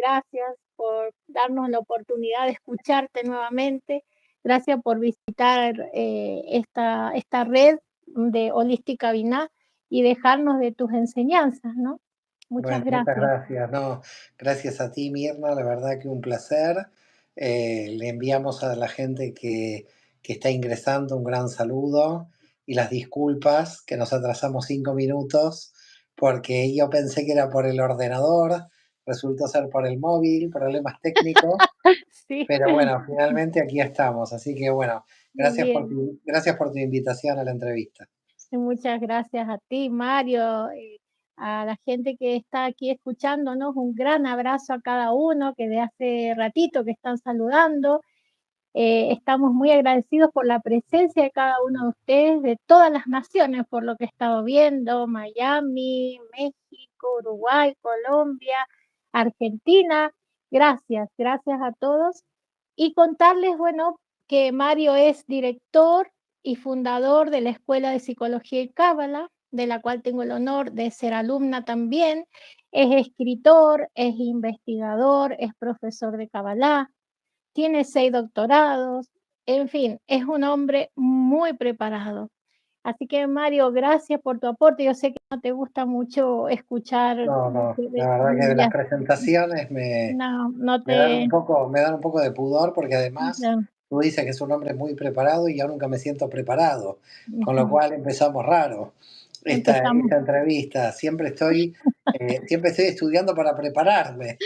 gracias por darnos la oportunidad de escucharte nuevamente. Gracias por visitar esta red de Holística Biná y dejarnos de tus enseñanzas, ¿no? Bueno, Muchas muchas gracias. gracias. No, gracias a ti, Mirna, la verdad que un placer. Le enviamos a la gente que está ingresando un gran saludo y las disculpas que nos atrasamos 5 minutos porque yo pensé que era por el ordenador, resultó ser por el móvil, problemas técnicos, Sí, pero bueno, finalmente aquí estamos. Así que bueno, muy bien. gracias por tu invitación a la entrevista. Sí, muchas gracias a ti, Mario, a la gente que está aquí escuchándonos. Un gran abrazo a cada uno que de hace ratito que están saludando. Estamos muy agradecidos por la presencia de cada uno de ustedes, de todas las naciones, por lo que he estado viendo, Miami, México, Uruguay, Colombia, Argentina. Gracias, gracias a todos. Y contarles, bueno, que Mario es director y fundador de la Escuela de Psicología y Cábala, de la cual tengo el honor de ser alumna también. Es escritor, es investigador, es profesor de Cábala, tiene 6 doctorados, en fin, es un hombre muy preparado. Así que, Mario, gracias por tu aporte. Yo sé que no te gusta mucho escuchar No, no, la verdad que las comillas. presentaciones me, No, no Me dan un te poco, me dan un poco de pudor porque además no, tú dices que es un hombre muy preparado y yo nunca me siento preparado, con lo ujú, cual empezamos raro empezamos. esta entrevista. Siempre estoy estudiando para prepararme,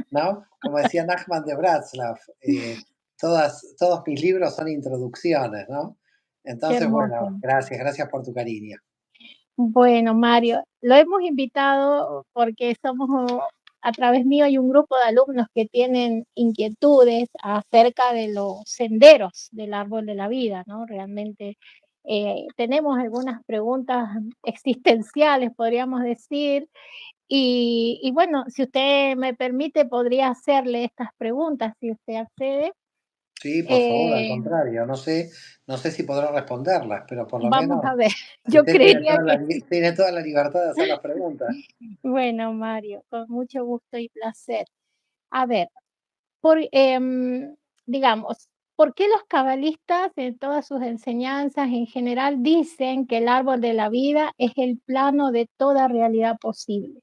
¿no? Como decía Nachman de Bratslav, todos mis libros son introducciones, ¿no? Qué Entonces, hermoso. bueno, gracias por tu cariño. Bueno, Mario, lo hemos invitado porque a través mío hay un grupo de alumnos que tienen inquietudes acerca de los senderos del árbol de la vida, ¿no? Realmente tenemos algunas preguntas existenciales, podríamos decir, y bueno, si usted me permite, podría hacerle estas preguntas, si usted accede. Sí, por favor, al Eh, contrario, no sé si podré responderlas, pero por lo Vamos menos a ver, yo usted creería que sí. tiene toda la libertad de hacer las preguntas. Bueno, Mario, con mucho gusto y placer. A ver, por, digamos, ¿por qué los cabalistas en todas sus enseñanzas en general dicen que el árbol de la vida es el plano de toda realidad posible?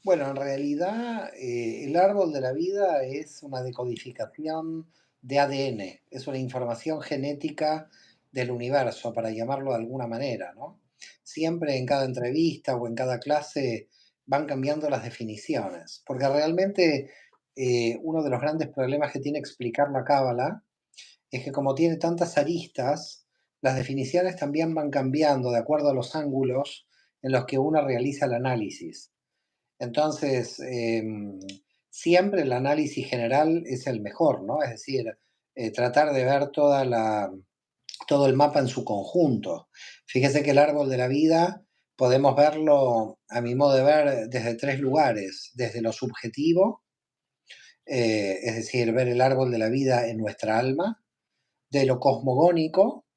Bueno, en realidad, el árbol de la vida es una decodificación de ADN, es una información genética del universo, para llamarlo de alguna manera, ¿no? Siempre en cada entrevista o en cada clase van cambiando las definiciones, porque realmente uno de los grandes problemas que tiene explicar la Cábala es que como tiene tantas aristas, las definiciones también van cambiando de acuerdo a los ángulos en los que uno realiza el análisis. Entonces, siempre el análisis general es el mejor, ¿no? Es decir, tratar de ver todo el mapa en su conjunto. Fíjese que el árbol de la vida podemos verlo, a mi modo de ver, desde tres lugares. Desde lo subjetivo, es decir, ver el árbol de la vida en nuestra alma. De lo cosmogónico,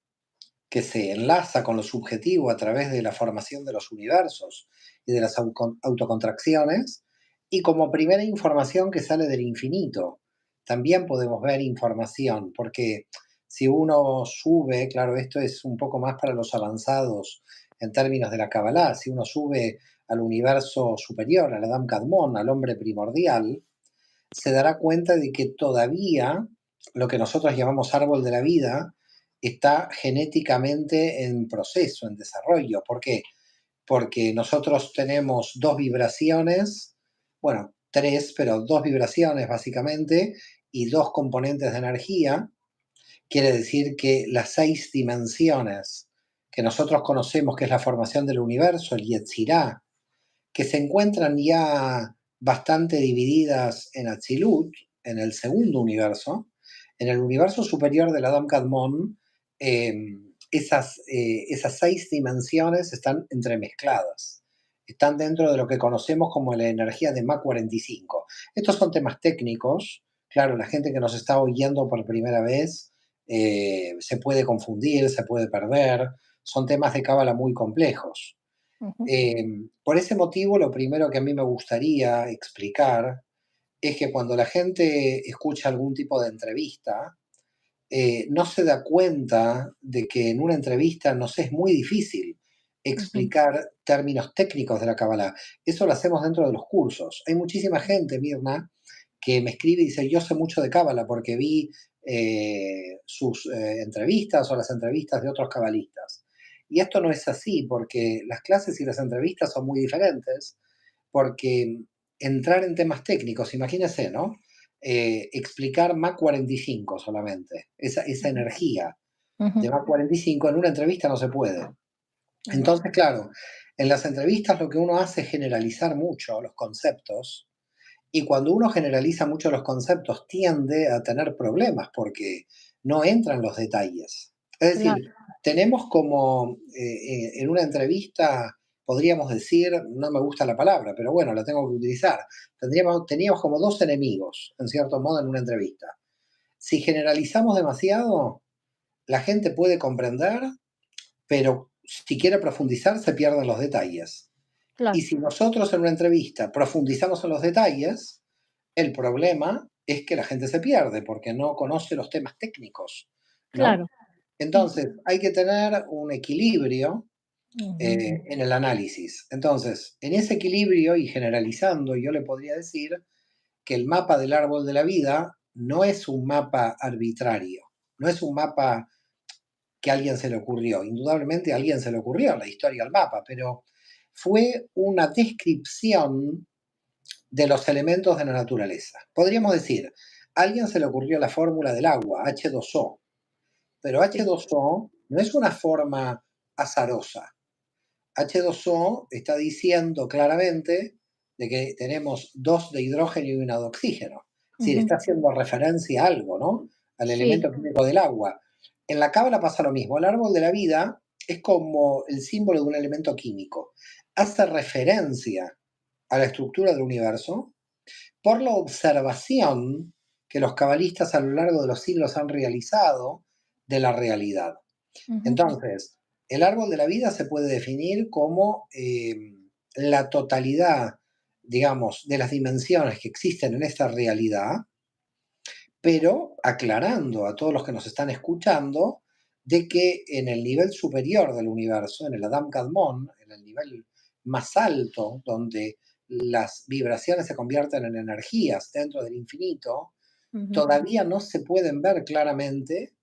que se enlaza con lo subjetivo a través de la formación de los universos y de las autocontracciones, y como primera información que sale del infinito. También podemos ver información, porque si uno sube, claro, esto es un poco más para los avanzados en términos de la Kabbalah, si uno sube al universo superior, al Adam Kadmon, al hombre primordial, se dará cuenta de que todavía lo que nosotros llamamos árbol de la vida está genéticamente en proceso, en desarrollo. ¿Por qué? Porque nosotros tenemos dos vibraciones, bueno, tres, pero dos vibraciones básicamente, y dos componentes de energía. Quiere decir que las 6 dimensiones que nosotros conocemos, que es la formación del universo, el Yetzirah, que se encuentran ya bastante divididas en Atzilut, en el segundo universo. En el universo superior del Adam Kadmon, esas 6 dimensiones están entremezcladas. Están dentro de lo que conocemos como la energía de Mach 45. Estos son temas técnicos. Claro, la gente que nos está oyendo por primera vez se puede confundir, se puede perder. Son temas de cábala muy complejos. Ujú. Por ese motivo, lo primero que a mí me gustaría explicar es que cuando la gente escucha algún tipo de entrevista, no se da cuenta de que en una entrevista nos es muy difícil Ujú, explicar términos técnicos de la Kabbalah. Eso lo hacemos dentro de los cursos. Hay muchísima gente, Mirna, que me escribe y dice, yo sé mucho de Kabbalah porque vi sus entrevistas o las entrevistas de otros cabalistas. Y esto no es así, porque las clases y las entrevistas son muy diferentes, porque entrar en temas técnicos, imagínense, ¿no? Explicar Mach 45 solamente, esa ujú, energía ujú, de Mach 45 en una entrevista no se puede. ujú. Entonces, claro, en las entrevistas lo que uno hace es generalizar mucho los conceptos y cuando uno generaliza mucho los conceptos tiende a tener problemas porque no entran los detalles. Es Claro, decir, tenemos como en una entrevista, podríamos decir, no me gusta la palabra, pero bueno, la tengo que utilizar, teníamos como dos enemigos, en cierto modo, en una entrevista. Si generalizamos demasiado, la gente puede comprender, pero si quiere profundizar se pierden los detalles. Y claro, si nosotros en una entrevista profundizamos en los detalles, el problema es que la gente se pierde porque no conoce los temas técnicos, ¿no? claro. Entonces, hay que tener un equilibrio Ujú, en el análisis. Entonces, en ese equilibrio y generalizando, yo le podría decir que el mapa del árbol de la vida no es un mapa arbitrario, no es un mapa que a alguien se le ocurrió. Indudablemente a alguien se le ocurrió en la historia el mapa, pero fue una descripción de los elementos de la naturaleza. Podríamos decir, a alguien se le ocurrió la fórmula del agua, H2O, pero sí. H2O no es una forma azarosa. H2O está diciendo claramente de que tenemos dos de hidrógeno y una de oxígeno. Es decir, Ujú, está haciendo referencia a algo, ¿no? Al sí. elemento químico del agua. En la cábala pasa lo mismo. El árbol de la vida es como el símbolo de un elemento químico. Hace referencia a la estructura del universo por la observación que los cabalistas a lo largo de los siglos han realizado de la realidad. Ujú, Entonces, el árbol de la vida se puede definir como la totalidad, digamos, de las dimensiones que existen en esta realidad, pero aclarando a todos los que nos están escuchando de que en el nivel superior del universo, en el Adam Kadmon, en el nivel más alto, donde las vibraciones se convierten en energías dentro del infinito, ujú. todavía no se pueden ver claramente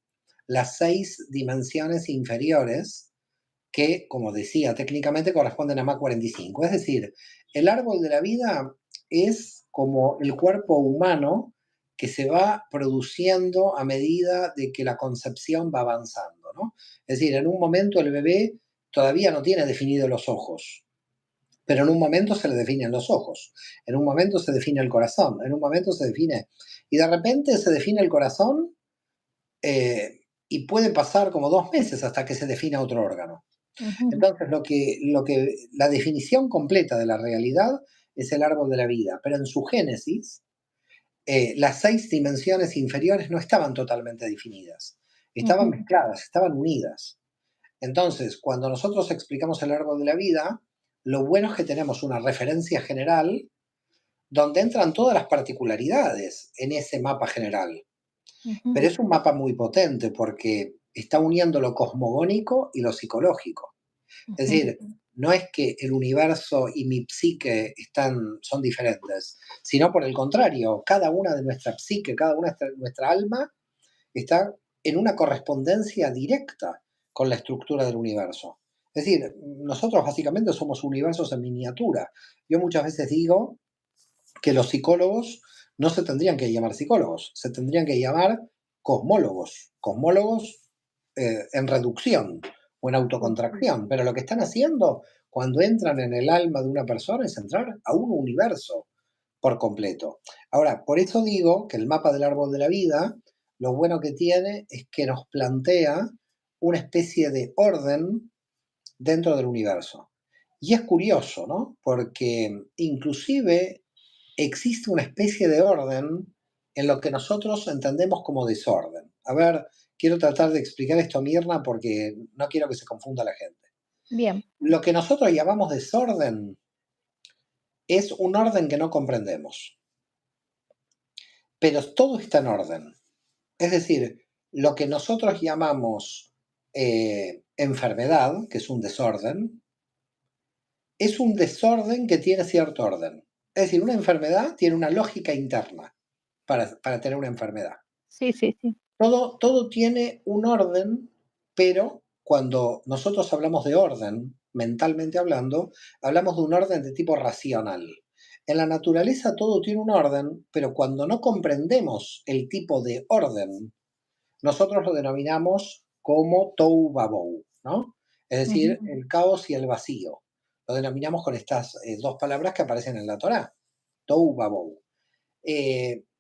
las 6 dimensiones inferiores que, como decía, técnicamente corresponden a Mach 45. Es decir, el árbol de la vida es como el cuerpo humano que se va produciendo a medida de que la concepción va avanzando, ¿no? Es decir, en un momento el bebé todavía no tiene definidos los ojos, pero en un momento se le definen los ojos, en un momento se define el corazón, en un momento se define, y de repente se define el corazón y puede pasar como 2 meses hasta que se defina otro órgano. Ujú, Entonces, la definición completa de la realidad es el árbol de la vida, pero en su génesis, las 6 dimensiones inferiores no estaban totalmente definidas, estaban ujú, mezcladas, estaban unidas. Entonces, cuando nosotros explicamos el árbol de la vida, lo bueno es que tenemos una referencia general donde entran todas las particularidades en ese mapa general. ujú, Pero es un mapa muy potente porque está uniendo lo cosmogónico y lo psicológico. Es ujú. decir, no es que el universo y mi psique son diferentes, sino por el contrario, cada una de nuestra psique, cada una de nuestra alma está en una correspondencia directa con la estructura del universo. Es decir, nosotros básicamente somos universos en miniatura. Yo muchas veces digo que los psicólogos no se tendrían que llamar psicólogos, se tendrían que llamar cosmólogos, cosmólogos en reducción o en Sí. autocontracción, pero lo que están haciendo cuando entran en el alma de una persona es entrar a un universo por completo. Ahora, por eso digo que el mapa del árbol de la vida, lo bueno que tiene es que nos plantea una especie de orden dentro del universo. Y es curioso, ¿no? Porque inclusive existe una especie de orden en lo que nosotros entendemos como desorden. A ver, quiero tratar de explicar esto a Mirna porque no quiero que se confunda la gente. Bien. Lo que nosotros llamamos desorden es un orden que no comprendemos. pero todo está en orden. Es decir, lo que nosotros llamamos enfermedad, que es un desorden que tiene cierto orden. Es decir, una enfermedad tiene una lógica interna para tener una enfermedad. Sí, sí, sí. Todo tiene un orden, pero cuando nosotros hablamos de orden, mentalmente hablando, hablamos de un orden de tipo racional. En la naturaleza todo tiene un orden, pero cuando no comprendemos el tipo de orden, nosotros lo denominamos como tohu babou, ¿no? Es Ujú. decir, el caos y el vacío. Lo denominamos con estas dos palabras que aparecen en la Torá, tohu babou.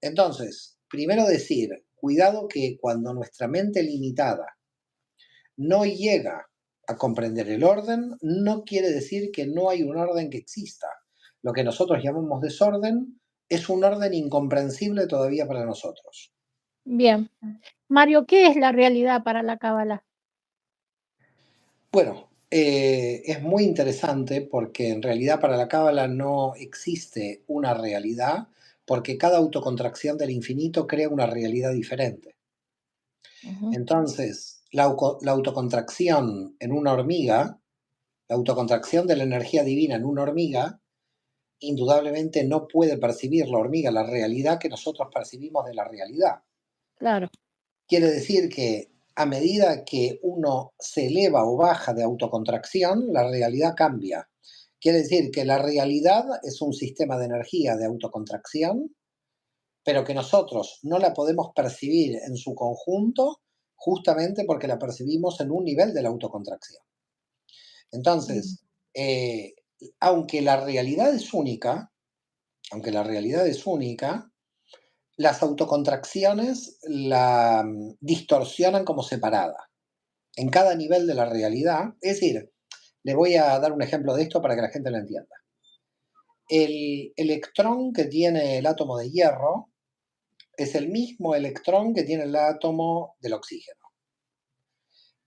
Entonces, primero decir, cuidado que cuando nuestra mente limitada no llega a comprender el orden, no quiere decir que no hay un orden que exista. Lo que nosotros llamamos desorden es un orden incomprensible todavía para nosotros. Bien. Mario, ¿qué es la realidad para la Cábala? Bueno, es muy interesante porque en realidad para la Cábala no existe una realidad, porque cada autocontracción del infinito crea una realidad diferente. Ujú. Entonces, la autocontracción en una hormiga, la autocontracción de la energía divina en una hormiga, indudablemente no puede percibir la hormiga la realidad que nosotros percibimos de la realidad. Claro. Quiere decir que a medida que uno se eleva o baja de autocontracción, la realidad cambia. Quiere decir que la realidad es un sistema de energía de autocontracción, pero que nosotros no la podemos percibir en su conjunto justamente porque la percibimos en un nivel de la autocontracción. Mm. Entonces, eh, aunque la realidad es única, aunque la realidad es única, las autocontracciones la distorsionan como separada en cada nivel de la realidad. Es decir, le voy a dar un ejemplo de esto para que la gente lo entienda. El electrón que tiene el átomo de hierro es el mismo electrón que tiene el átomo del oxígeno.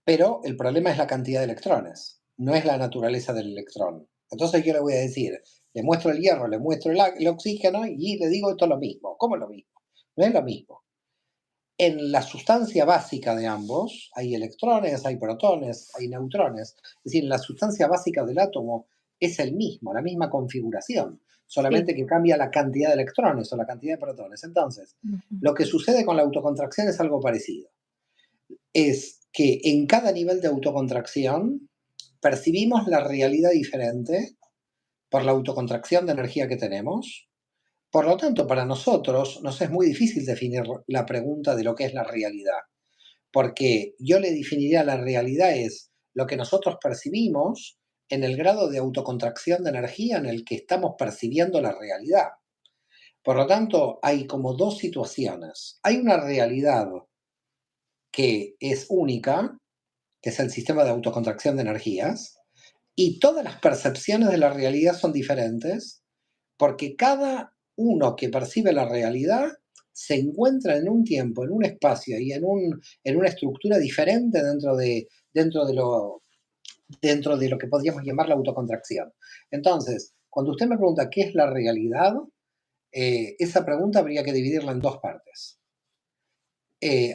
Pero el problema es la cantidad de electrones, no es la naturaleza del electrón. Entonces yo le voy a decir, le muestro el hierro, le muestro el oxígeno y le digo esto es lo mismo. ¿Cómo es lo mismo? No es lo mismo. En la sustancia básica de ambos hay electrones, hay protones, hay neutrones. Es decir, la sustancia básica del átomo es el mismo, la misma configuración, Sí. solamente que cambia la cantidad de electrones o la cantidad de protones. Entonces, Ujú. lo que sucede con la autocontracción es algo parecido. Es que en cada nivel de autocontracción percibimos la realidad diferente por la autocontracción de energía que tenemos. Por lo tanto, para nosotros nos es muy difícil definir la pregunta de lo que es la realidad, porque yo le definiría la realidad es lo que nosotros percibimos en el grado de autocontracción de energía en el que estamos percibiendo la realidad. Por lo tanto, hay como dos situaciones. Hay una realidad que es única, que es el sistema de autocontracción de energías, y todas las percepciones de la realidad son diferentes, porque cada uno que percibe la realidad se encuentra en un tiempo, en un espacio y en una estructura diferente dentro de lo que podríamos llamar la autocontracción. Entonces, cuando usted me pregunta qué es la realidad, esa pregunta habría que dividirla en dos partes.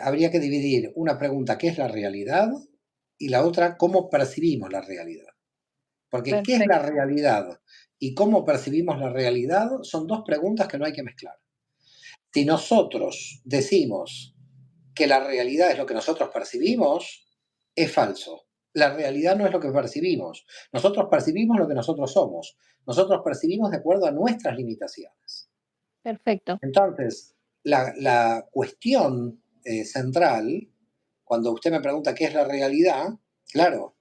Habría que dividir una pregunta, ¿qué es la realidad? Y la otra, ¿cómo percibimos la realidad? Porque ¿qué es la Perfecto. realidad y cómo percibimos la realidad? Son dos preguntas que no hay que mezclar. Si nosotros decimos que la realidad es lo que nosotros percibimos, es falso. La realidad no es lo que percibimos. Nosotros percibimos lo que nosotros somos. Nosotros percibimos de acuerdo a nuestras limitaciones. Perfecto. Entonces, la cuestión central, cuando usted me pregunta qué es la realidad, claro,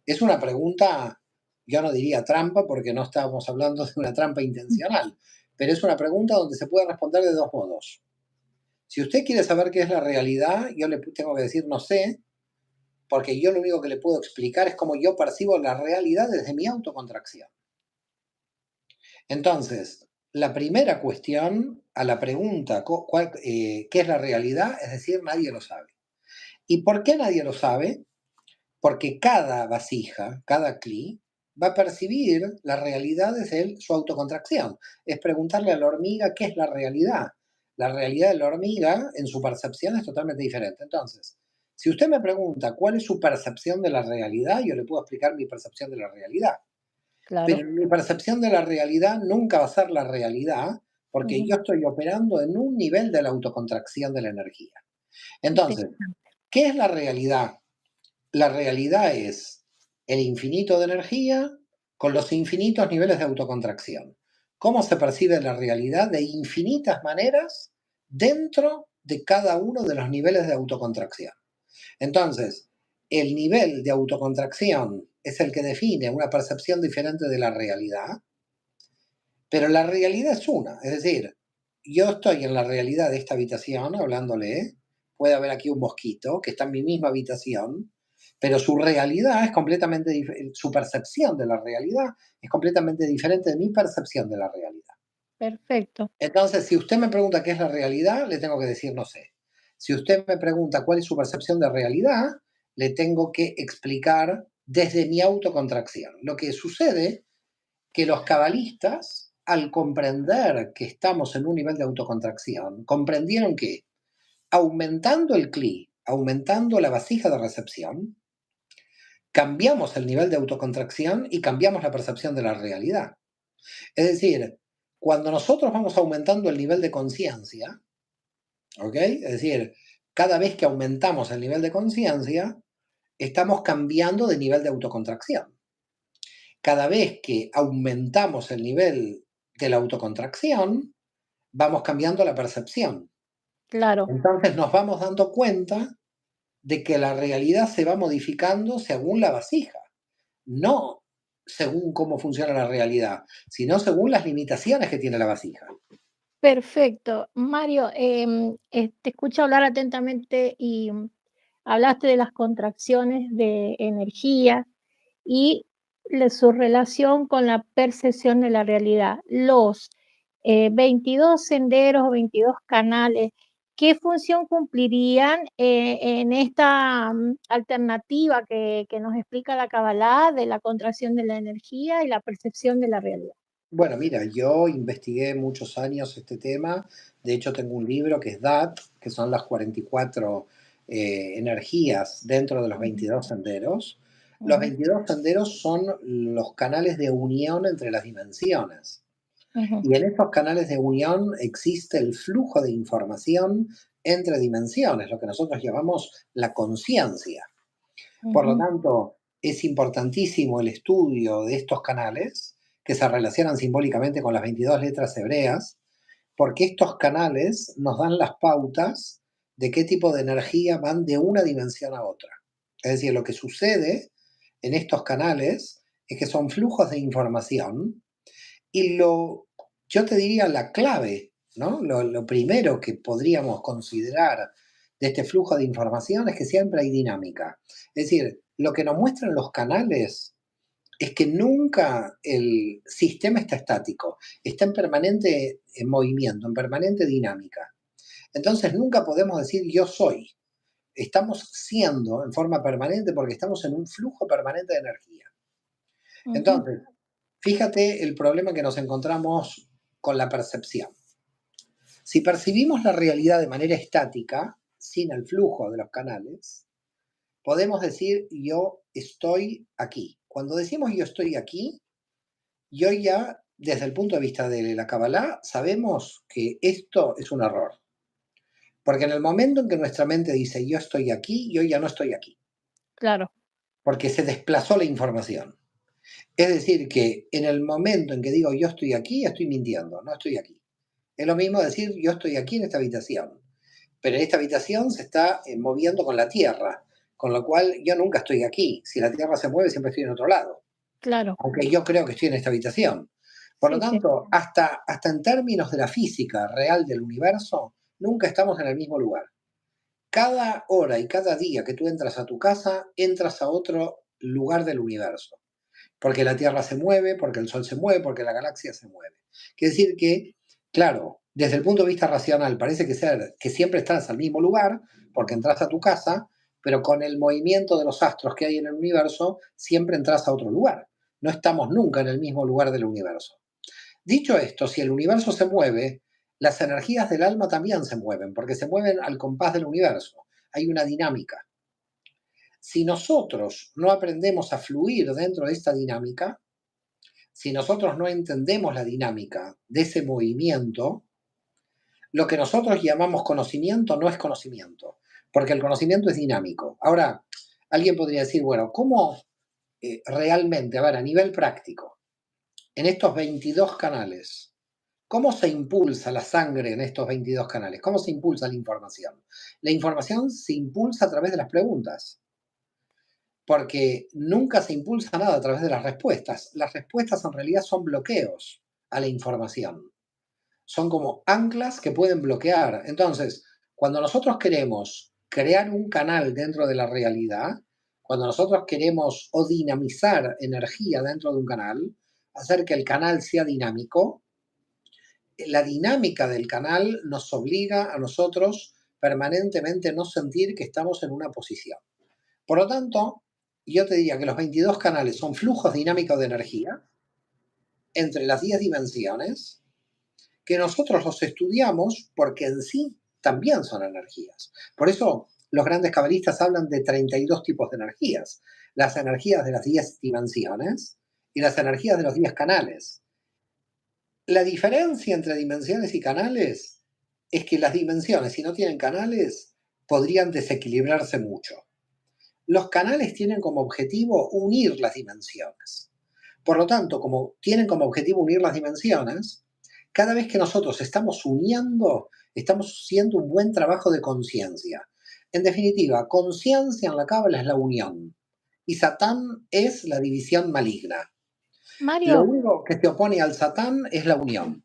es una pregunta, yo no diría trampa porque no estábamos hablando de una trampa intencional, pero es una pregunta donde se puede responder de dos modos. Si usted quiere saber qué es la realidad, yo le tengo que decir no sé, porque yo lo único que le puedo explicar es cómo yo percibo la realidad desde mi autocontracción. Entonces, la primera cuestión a la pregunta, ¿qué es la realidad? Es decir, nadie lo sabe. ¿Y por qué nadie lo sabe? Porque cada vasija, cada cli, va a percibir la realidad desde su autocontracción. Es preguntarle a la hormiga qué es la realidad. La realidad de la hormiga en su percepción es totalmente diferente. Entonces, si usted me pregunta cuál es su percepción de la realidad, yo le puedo explicar mi percepción de la realidad. Claro. Pero mi percepción de la realidad nunca va a ser la realidad porque Ujú. yo estoy operando en un nivel de la autocontracción de la energía. Entonces, Interesante. ¿qué es la realidad? La realidad es el infinito de energía con los infinitos niveles de autocontracción. ¿Cómo se percibe la realidad? De infinitas maneras dentro de cada uno de los niveles de autocontracción. Entonces, el nivel de autocontracción es el que define una percepción diferente de la realidad, pero la realidad es una. Es decir, yo estoy en la realidad de esta habitación hablándole, puede haber aquí un mosquito que está en mi misma habitación, pero su realidad es completamente diferente, su percepción de la realidad es completamente diferente de mi percepción de la realidad. Perfecto. Entonces, si usted me pregunta qué es la realidad, le tengo que decir no sé. Si usted me pregunta cuál es su percepción de realidad, le tengo que explicar desde mi autocontracción. Lo que sucede que los cabalistas, al comprender que estamos en un nivel de autocontracción, comprendieron que aumentando el CLI, aumentando la vasija de recepción, cambiamos el nivel de autocontracción y cambiamos la percepción de la realidad. Es decir, cuando nosotros vamos aumentando el nivel de conciencia, ¿ok? Es decir, cada vez que aumentamos el nivel de conciencia, estamos cambiando de nivel de autocontracción. Cada vez que aumentamos el nivel de la autocontracción, vamos cambiando la percepción. Claro. Entonces nos vamos dando cuenta de que la realidad se va modificando según la vasija, no según cómo funciona la realidad, sino según las limitaciones que tiene la vasija. Perfecto. Mario, te escucho hablar atentamente y hablaste de las contracciones de energía y su relación con la percepción de la realidad. Los 22 senderos o 22 canales, ¿qué función cumplirían en esta alternativa que nos explica la Kabbalah de la contracción de la energía y la percepción de la realidad? Bueno, mira, yo investigué muchos años este tema. De hecho, tengo un libro que es DAT, que son las 44 energías dentro de los Ujú, 22 senderos. Los ujú, 22 senderos son los canales de unión entre las dimensiones. ujú, Y en estos canales de unión existe el flujo de información entre dimensiones, lo que nosotros llamamos la conciencia. Por lo ujú. tanto, es importantísimo el estudio de estos canales que se relacionan simbólicamente con las 22 letras hebreas, porque estos canales nos dan las pautas de qué tipo de energía van de una dimensión a otra. Es decir, lo que sucede en estos canales es que son flujos de información y yo te diría la clave, ¿no? Lo primero que podríamos considerar de este flujo de información es que siempre hay dinámica. Es decir, lo que nos muestran los canales es que nunca el sistema está estático, está en permanente en movimiento, en permanente dinámica. Entonces nunca podemos decir yo soy. Estamos siendo en forma permanente porque estamos en un flujo permanente de energía. Ujú, Entonces, fíjate el problema que nos encontramos con la percepción. Si percibimos la realidad de manera estática, sin el flujo de los canales, podemos decir yo estoy aquí. Cuando decimos yo estoy aquí, yo ya, desde el punto de vista de la Kabbalah, sabemos que esto es un error. Porque en el momento en que nuestra mente dice yo estoy aquí, yo ya no estoy aquí. claro, Porque se desplazó la información. Es decir, que en el momento en que digo yo estoy aquí, estoy mintiendo, no estoy aquí. Es lo mismo decir yo estoy aquí en esta habitación, pero en esta habitación se está moviendo con la Tierra, con lo cual yo nunca estoy aquí. Si la Tierra se mueve, siempre estoy en otro lado, claro. aunque yo creo que estoy en esta habitación. Por lo Sí, sí. tanto, hasta en términos de la física real del universo, nunca estamos en el mismo lugar. Cada hora y cada día que tú entras a tu casa, entras a otro lugar del universo. Porque la Tierra se mueve, porque el Sol se mueve, porque la galaxia se mueve. Quiere decir que, claro, desde el punto de vista racional parece que siempre estás al mismo lugar, porque entras a tu casa, pero con el movimiento de los astros que hay en el universo, siempre entras a otro lugar. No estamos nunca en el mismo lugar del universo. Dicho esto, si el universo se mueve, Las energías del alma también se mueven, porque se mueven al compás del universo. Hay una dinámica. Si nosotros no aprendemos a fluir dentro de esta dinámica, si nosotros no entendemos la dinámica de ese movimiento, lo que nosotros llamamos conocimiento no es conocimiento, porque el conocimiento es dinámico. Ahora, alguien podría decir, bueno, ¿cómo realmente, a ver, a nivel práctico, en estos 22 canales, cómo se impulsa la sangre en estos 22 canales? ¿Cómo se impulsa la información? La información se impulsa a través de las preguntas, porque nunca se impulsa nada a través de las respuestas. Las respuestas en realidad son bloqueos a la información. Son como anclas que pueden bloquear. Entonces, cuando nosotros queremos crear un canal dentro de la realidad, cuando nosotros queremos o dinamizar energía dentro de un canal, hacer que el canal sea dinámico, la dinámica del canal nos obliga a nosotros permanentemente no sentir que estamos en una posición. Por lo tanto, yo te diría que los 22 canales son flujos dinámicos de energía entre las 10 dimensiones, que nosotros los estudiamos porque en sí también son energías. Por eso los grandes cabalistas hablan de 32 tipos de energías. Las energías de las 10 dimensiones y las energías de los 10 canales. La diferencia entre dimensiones y canales es que las dimensiones, si no tienen canales, podrían desequilibrarse mucho. Los canales tienen como objetivo unir las dimensiones. Por lo tanto, como tienen como objetivo unir las dimensiones, cada vez que nosotros estamos uniendo, estamos haciendo un buen trabajo de conciencia. En definitiva, conciencia en la cábala es la unión y Satán es la división maligna. Lo Mario, único que se opone al Satán es la unión.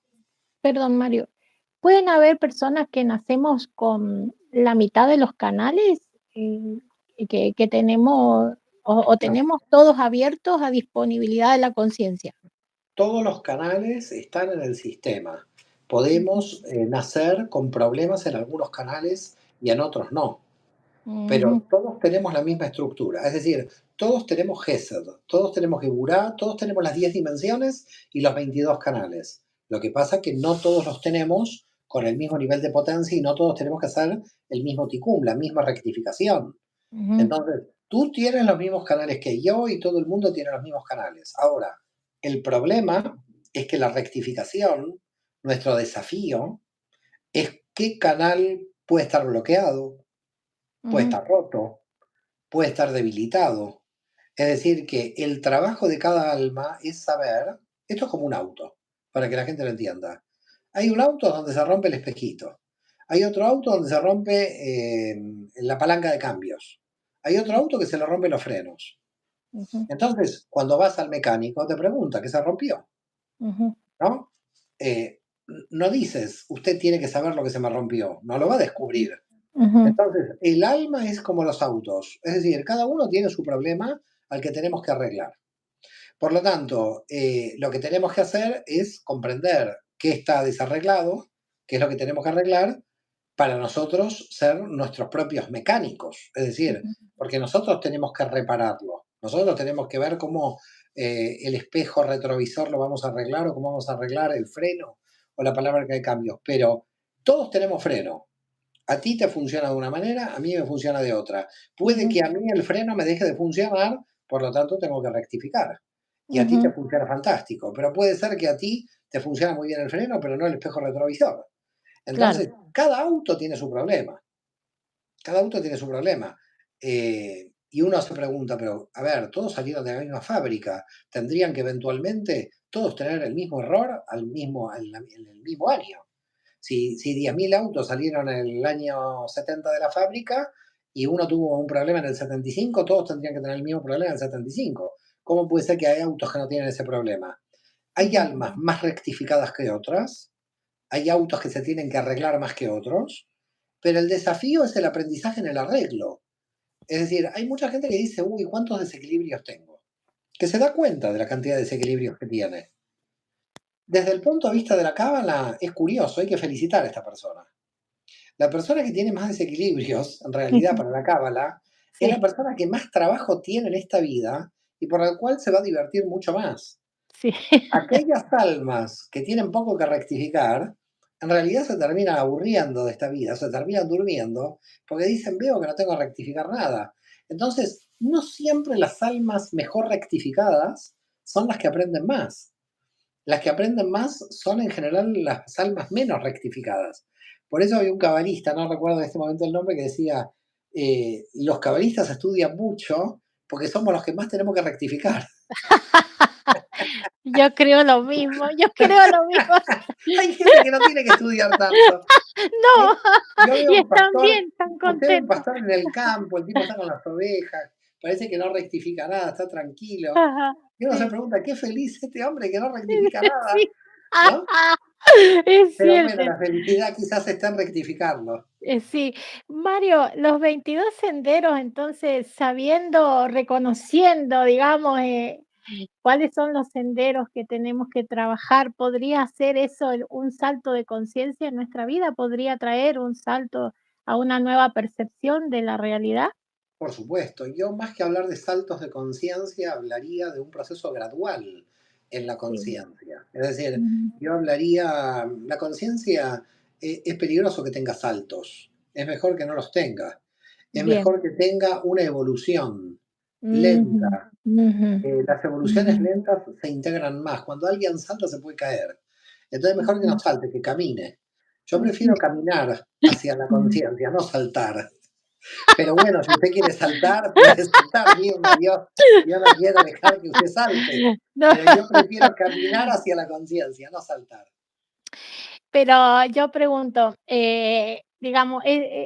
perdón, Mario, ¿pueden haber personas que nacemos con la mitad de los canales que tenemos o No, tenemos todos abiertos a disponibilidad de la conciencia? todos los canales están en el sistema. Ujú, Podemos nacer con problemas en algunos canales y en otros no. ujú, Pero todos tenemos la misma estructura, es decir, todos tenemos Gesed, todos tenemos Geburah, todos tenemos las 10 dimensiones y los 22 canales. Lo que pasa es que no todos los tenemos con el mismo nivel de potencia y no todos tenemos que hacer el mismo tikkun, la misma rectificación. ujú, Entonces, tú tienes los mismos canales que yo y todo el mundo tiene los mismos canales. Ahora, el problema es que la rectificación, nuestro desafío, es qué canal puede estar bloqueado, puede ujú, estar roto, puede estar debilitado. Es decir, que el trabajo de cada alma es saber, esto es como un auto, para que la gente lo entienda. Hay un auto donde se rompe el espejito. Hay otro auto donde se rompe la palanca de cambios. Hay otro auto que se le rompen los frenos. ujú, Entonces, cuando vas al mecánico, te pregunta qué se rompió, ujú, ¿no? Eh, no dices, usted tiene que saber lo que se me rompió, no lo va a descubrir. ujú, Entonces, el alma es como los autos, es decir, cada uno tiene su problema al que tenemos que arreglar. Por lo tanto, lo que tenemos que hacer es comprender qué está desarreglado, qué es lo que tenemos que arreglar, para nosotros ser nuestros propios mecánicos. Es decir, ujú, porque nosotros tenemos que repararlo. Nosotros tenemos que ver cómo el espejo retrovisor lo vamos a arreglar o cómo vamos a arreglar el freno o la palabra que hay cambios. Pero todos tenemos freno. A ti te funciona de una manera, a mí me funciona de otra. Puede ujú, que a mí el freno me deje de funcionar, por lo tanto tengo que rectificar. Y a ti te ujú, funciona fantástico, pero puede ser que a ti te funciona muy bien el freno, pero no el espejo retrovisor. claro. Entonces, cada auto tiene su problema, cada auto tiene su problema. Y uno se pregunta, pero a ver, todos salieron de la misma fábrica, tendrían que eventualmente todos tener el mismo error en el mismo año. Si 10.000 autos salieron en el año 70 de la fábrica y uno tuvo un problema en el 75, todos tendrían que tener el mismo problema en el 75. ¿Cómo puede ser que hay autos que no tienen ese problema? Hay Ujú, almas más rectificadas que otras, hay autos que se tienen que arreglar más que otros, pero el desafío es el aprendizaje en el arreglo. Es decir, hay mucha gente que dice, uy, ¿cuántos desequilibrios tengo? Que se da cuenta de la cantidad de desequilibrios que tiene. Desde el punto de vista de la cábala, es curioso, hay que felicitar a esta persona. La persona que tiene más desequilibrios, en realidad, ujú, para la cábala, es la sí, persona que más trabajo tiene en esta vida y por la cual se va a divertir mucho más. sí. Aquellas almas que tienen poco que rectificar en realidad se terminan aburriendo de esta vida, se terminan durmiendo, porque dicen, veo que no tengo que rectificar nada. Entonces, no siempre las almas mejor rectificadas son las que aprenden más. Las que aprenden más son en general las almas menos rectificadas. Por eso hay un cabalista, no recuerdo en este momento el nombre, que decía, los cabalistas estudian mucho porque somos los que más tenemos que rectificar. Yo creo lo mismo, yo creo lo mismo. Hay gente que no tiene que estudiar tanto. No, Yo veo y un están pastor, bien, están usted ve un contentos. pastor en el campo, el tipo está con las ovejas, parece que no rectifica nada, está tranquilo. Ajá, Y uno se sí, pregunta, qué feliz este hombre que no rectifica nada, sí. ¿no? Es Pero cierto. bueno, la felicidad quizás está en rectificarlo. Sí. Mario, los 22 senderos, entonces, sabiendo, reconociendo, digamos, cuáles son los senderos que tenemos que trabajar, ¿podría hacer eso un salto de conciencia en nuestra vida? ¿Podría traer un salto a una nueva percepción de la realidad? Por supuesto, yo más que hablar de saltos de conciencia, hablaría de un proceso gradual en la Sí. conciencia. Es decir, Ujú. yo hablaría, la conciencia es peligroso que tenga saltos, es mejor que no los tenga, es Bien. mejor que tenga una evolución Ujú, lenta. ujú, Las evoluciones ujú, lentas se integran más. Cuando alguien salta se puede caer. Entonces mejor que no ujú, salte, que camine. Yo ujú, prefiero caminar hacia la ujú. conciencia, no saltar. Pero bueno, si usted quiere saltar, puede saltar, Mirna, yo no quiero dejar que usted salte, No. pero yo prefiero caminar hacia la conciencia, no saltar. Pero yo pregunto, digamos,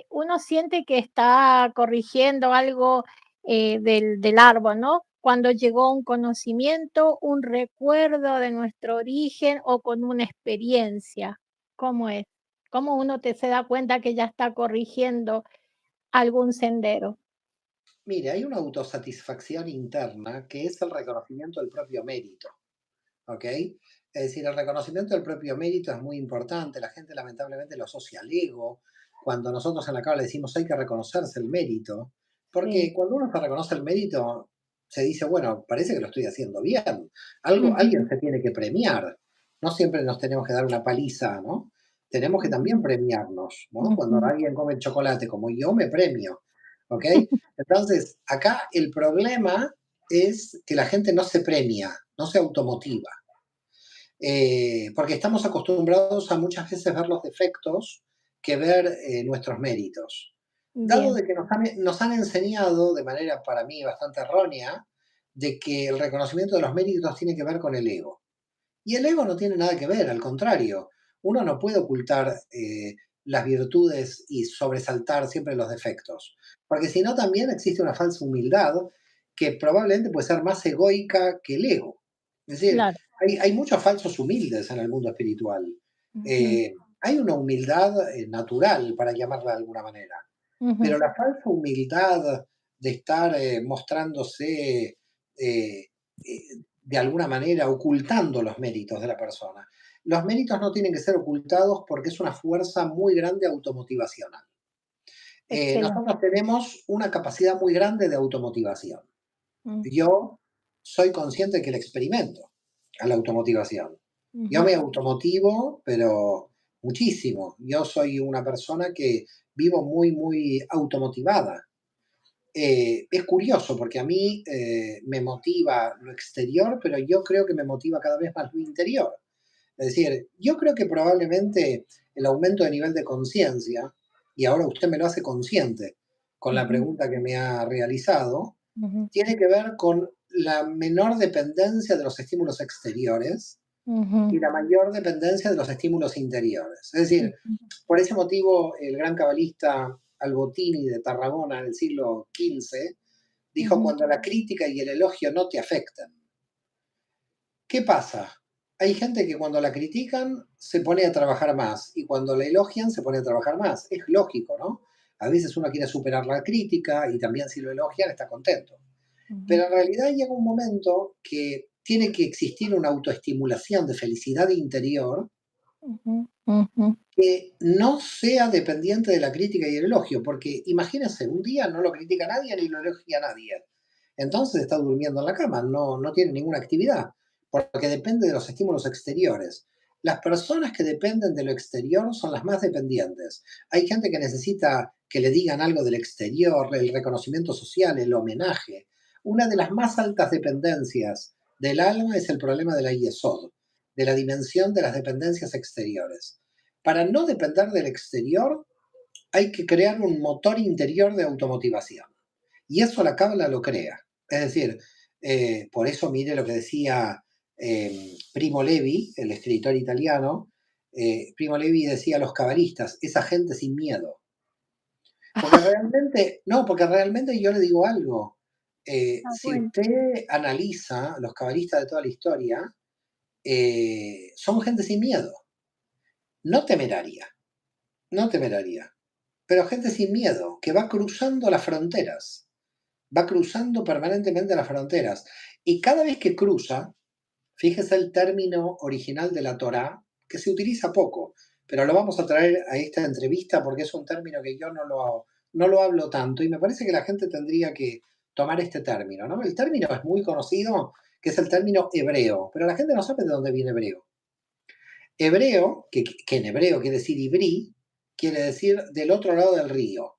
uno siente que está corrigiendo algo, del árbol, ¿no? Cuando llegó un conocimiento, un recuerdo de nuestro origen o con una experiencia, ¿cómo es? ¿Cómo uno se da cuenta que ya está corrigiendo algún sendero? Mire, hay una autosatisfacción interna que es el reconocimiento del propio mérito, ¿ok? Es decir, el reconocimiento del propio mérito es muy importante. La gente lamentablemente lo asocia al ego. Cuando nosotros en la Cábala decimos hay que reconocerse el mérito, Sí. porque cuando uno se reconoce el mérito, se dice, bueno, parece que lo estoy haciendo bien. Algo, alguien Ujú, se tiene que premiar. No siempre nos tenemos que dar una paliza, ¿no? Tenemos que también ujú, premiarnos, ¿no? Cuando ujú. alguien come chocolate como yo, me premio, ¿ok? Entonces, acá el problema es que la gente no se premia, no se automotiva, porque estamos acostumbrados a muchas veces ver los defectos que ver nuestros méritos. Dado Bien, de que nos han enseñado de manera para mí bastante errónea de que el reconocimiento de los méritos tiene que ver con el ego. Y el ego no tiene nada que ver, al contrario, uno no puede ocultar las virtudes y sobresaltar siempre los defectos, porque si no también existe una falsa humildad que probablemente puede ser más egoica que el ego. Es decir, claro. hay muchos falsos humildes en el mundo espiritual. Ujú, Hay una humildad natural, para llamarla de alguna manera, ujú. pero la falsa humildad de estar mostrándose eh, de alguna manera ocultando los méritos de la persona. Los méritos no tienen que ser ocultados porque es una fuerza muy grande automotivacional. Excelente. Nosotros tenemos una capacidad muy grande de automotivación. Mm, Yo soy consciente que la experimento a la automotivación. Yo ujú. me automotivo, pero muchísimo. Yo soy una persona que vivo muy, muy automotivada. Es curioso porque a mí me motiva lo exterior, pero yo creo que me motiva cada vez más lo interior. Es decir, yo creo que probablemente el aumento de nivel de conciencia, y ahora usted me lo hace consciente con la Ujú, pregunta que me ha realizado, ujú, tiene que ver con la menor dependencia de los estímulos exteriores ujú, y la mayor dependencia de los estímulos interiores. Es decir, ujú, por ese motivo, el gran cabalista Albotini de Tarragona en el siglo XV dijo, ujú, cuando la crítica y el elogio no te afectan. ¿Qué pasa? Hay gente que cuando la critican se pone a trabajar más y cuando la elogian se pone a trabajar más. Es lógico, ¿no? A veces uno quiere superar la crítica y también si lo elogian está contento. ujú, Pero en realidad llega un momento que tiene que existir una autoestimulación de felicidad interior ujú, ujú. que no sea dependiente de la crítica y el elogio, porque imagínense, un día no lo critica nadie ni lo elogia nadie. Entonces está durmiendo en la cama, no tiene ninguna actividad, porque depende de los estímulos exteriores. Las personas que dependen de lo exterior son las más dependientes. Hay gente que necesita que le digan algo del exterior, el reconocimiento social, el homenaje. Una de las más altas dependencias del alma es el problema de la yesod, de la dimensión de las dependencias exteriores. Para no depender del exterior, hay que crear un motor interior de automotivación. Y eso la Cábala lo crea. Es decir, por eso mire lo que decía Primo Levi, el escritor italiano. Primo Levi decía a los cabalistas, esa gente sin miedo. Porque realmente, no, porque realmente yo le digo algo. Ah, Si bueno. usted analiza los cabalistas de toda la historia, son gente sin miedo, no temeraria, no temeraria, pero gente sin miedo, que va cruzando las fronteras, va cruzando permanentemente las fronteras. Y cada vez que cruza, fíjese el término original de la Torá, que se utiliza poco, pero lo vamos a traer a esta entrevista porque es un término que yo no lo hablo tanto y me parece que la gente tendría que tomar este término, ¿no? El término es muy conocido, que es el término hebreo, pero la gente no sabe de dónde viene hebreo. Hebreo, que en hebreo quiere decir ibrí, quiere decir del otro lado del río.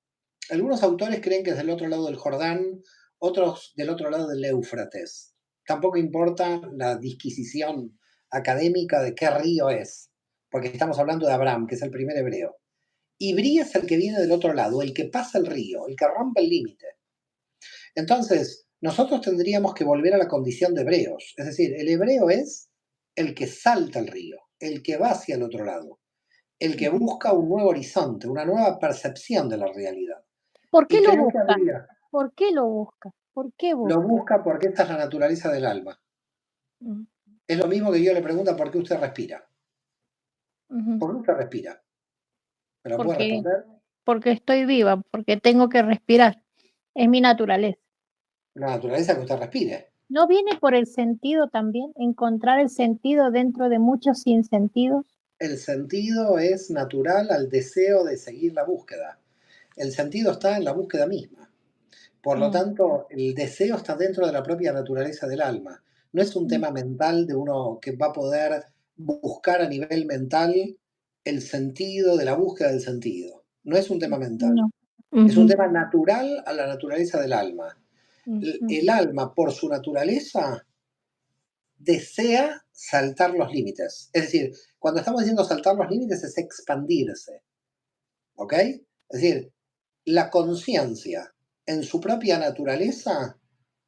Algunos autores creen que es del otro lado del Jordán, otros del otro lado del Éufrates. Tampoco importa la disquisición académica de qué río es, porque estamos hablando de Abraham, que es el primer hebreo. Ibrí es el que viene del otro lado, el que pasa el río, el que rompe el límite. Entonces, nosotros tendríamos que volver a la condición de hebreos. Es decir, el hebreo es el que salta el río, el que va hacia el otro lado, el que busca un nuevo horizonte, una nueva percepción de la realidad. ¿Por qué Y lo creo que busca? habría, ¿Por qué lo busca? ¿Por qué lo busca? busca porque esta es la naturaleza del alma. Mm, Es lo mismo que yo le pregunto por qué usted respira. ujú. ¿Por qué usted respira? ¿Me lo puede Porque responder? porque estoy viva, porque tengo que respirar. Es mi naturaleza. La naturaleza que usted respire. ¿No viene por el sentido también? Encontrar el sentido dentro de muchos sinsentidos. El sentido es natural al deseo de seguir la búsqueda. El sentido está en la búsqueda misma. Por lo Mm, tanto, el deseo está dentro de la propia naturaleza del alma. No es un mm, tema mental de uno que va a poder buscar a nivel mental el sentido de la búsqueda del sentido. No es un tema mental. no. Es un Ujú, tema natural a la naturaleza del alma. ujú, El alma, por su naturaleza, desea saltar los límites. Es decir, cuando estamos diciendo saltar los límites es expandirse. ¿Ok? Es decir, la conciencia en su propia naturaleza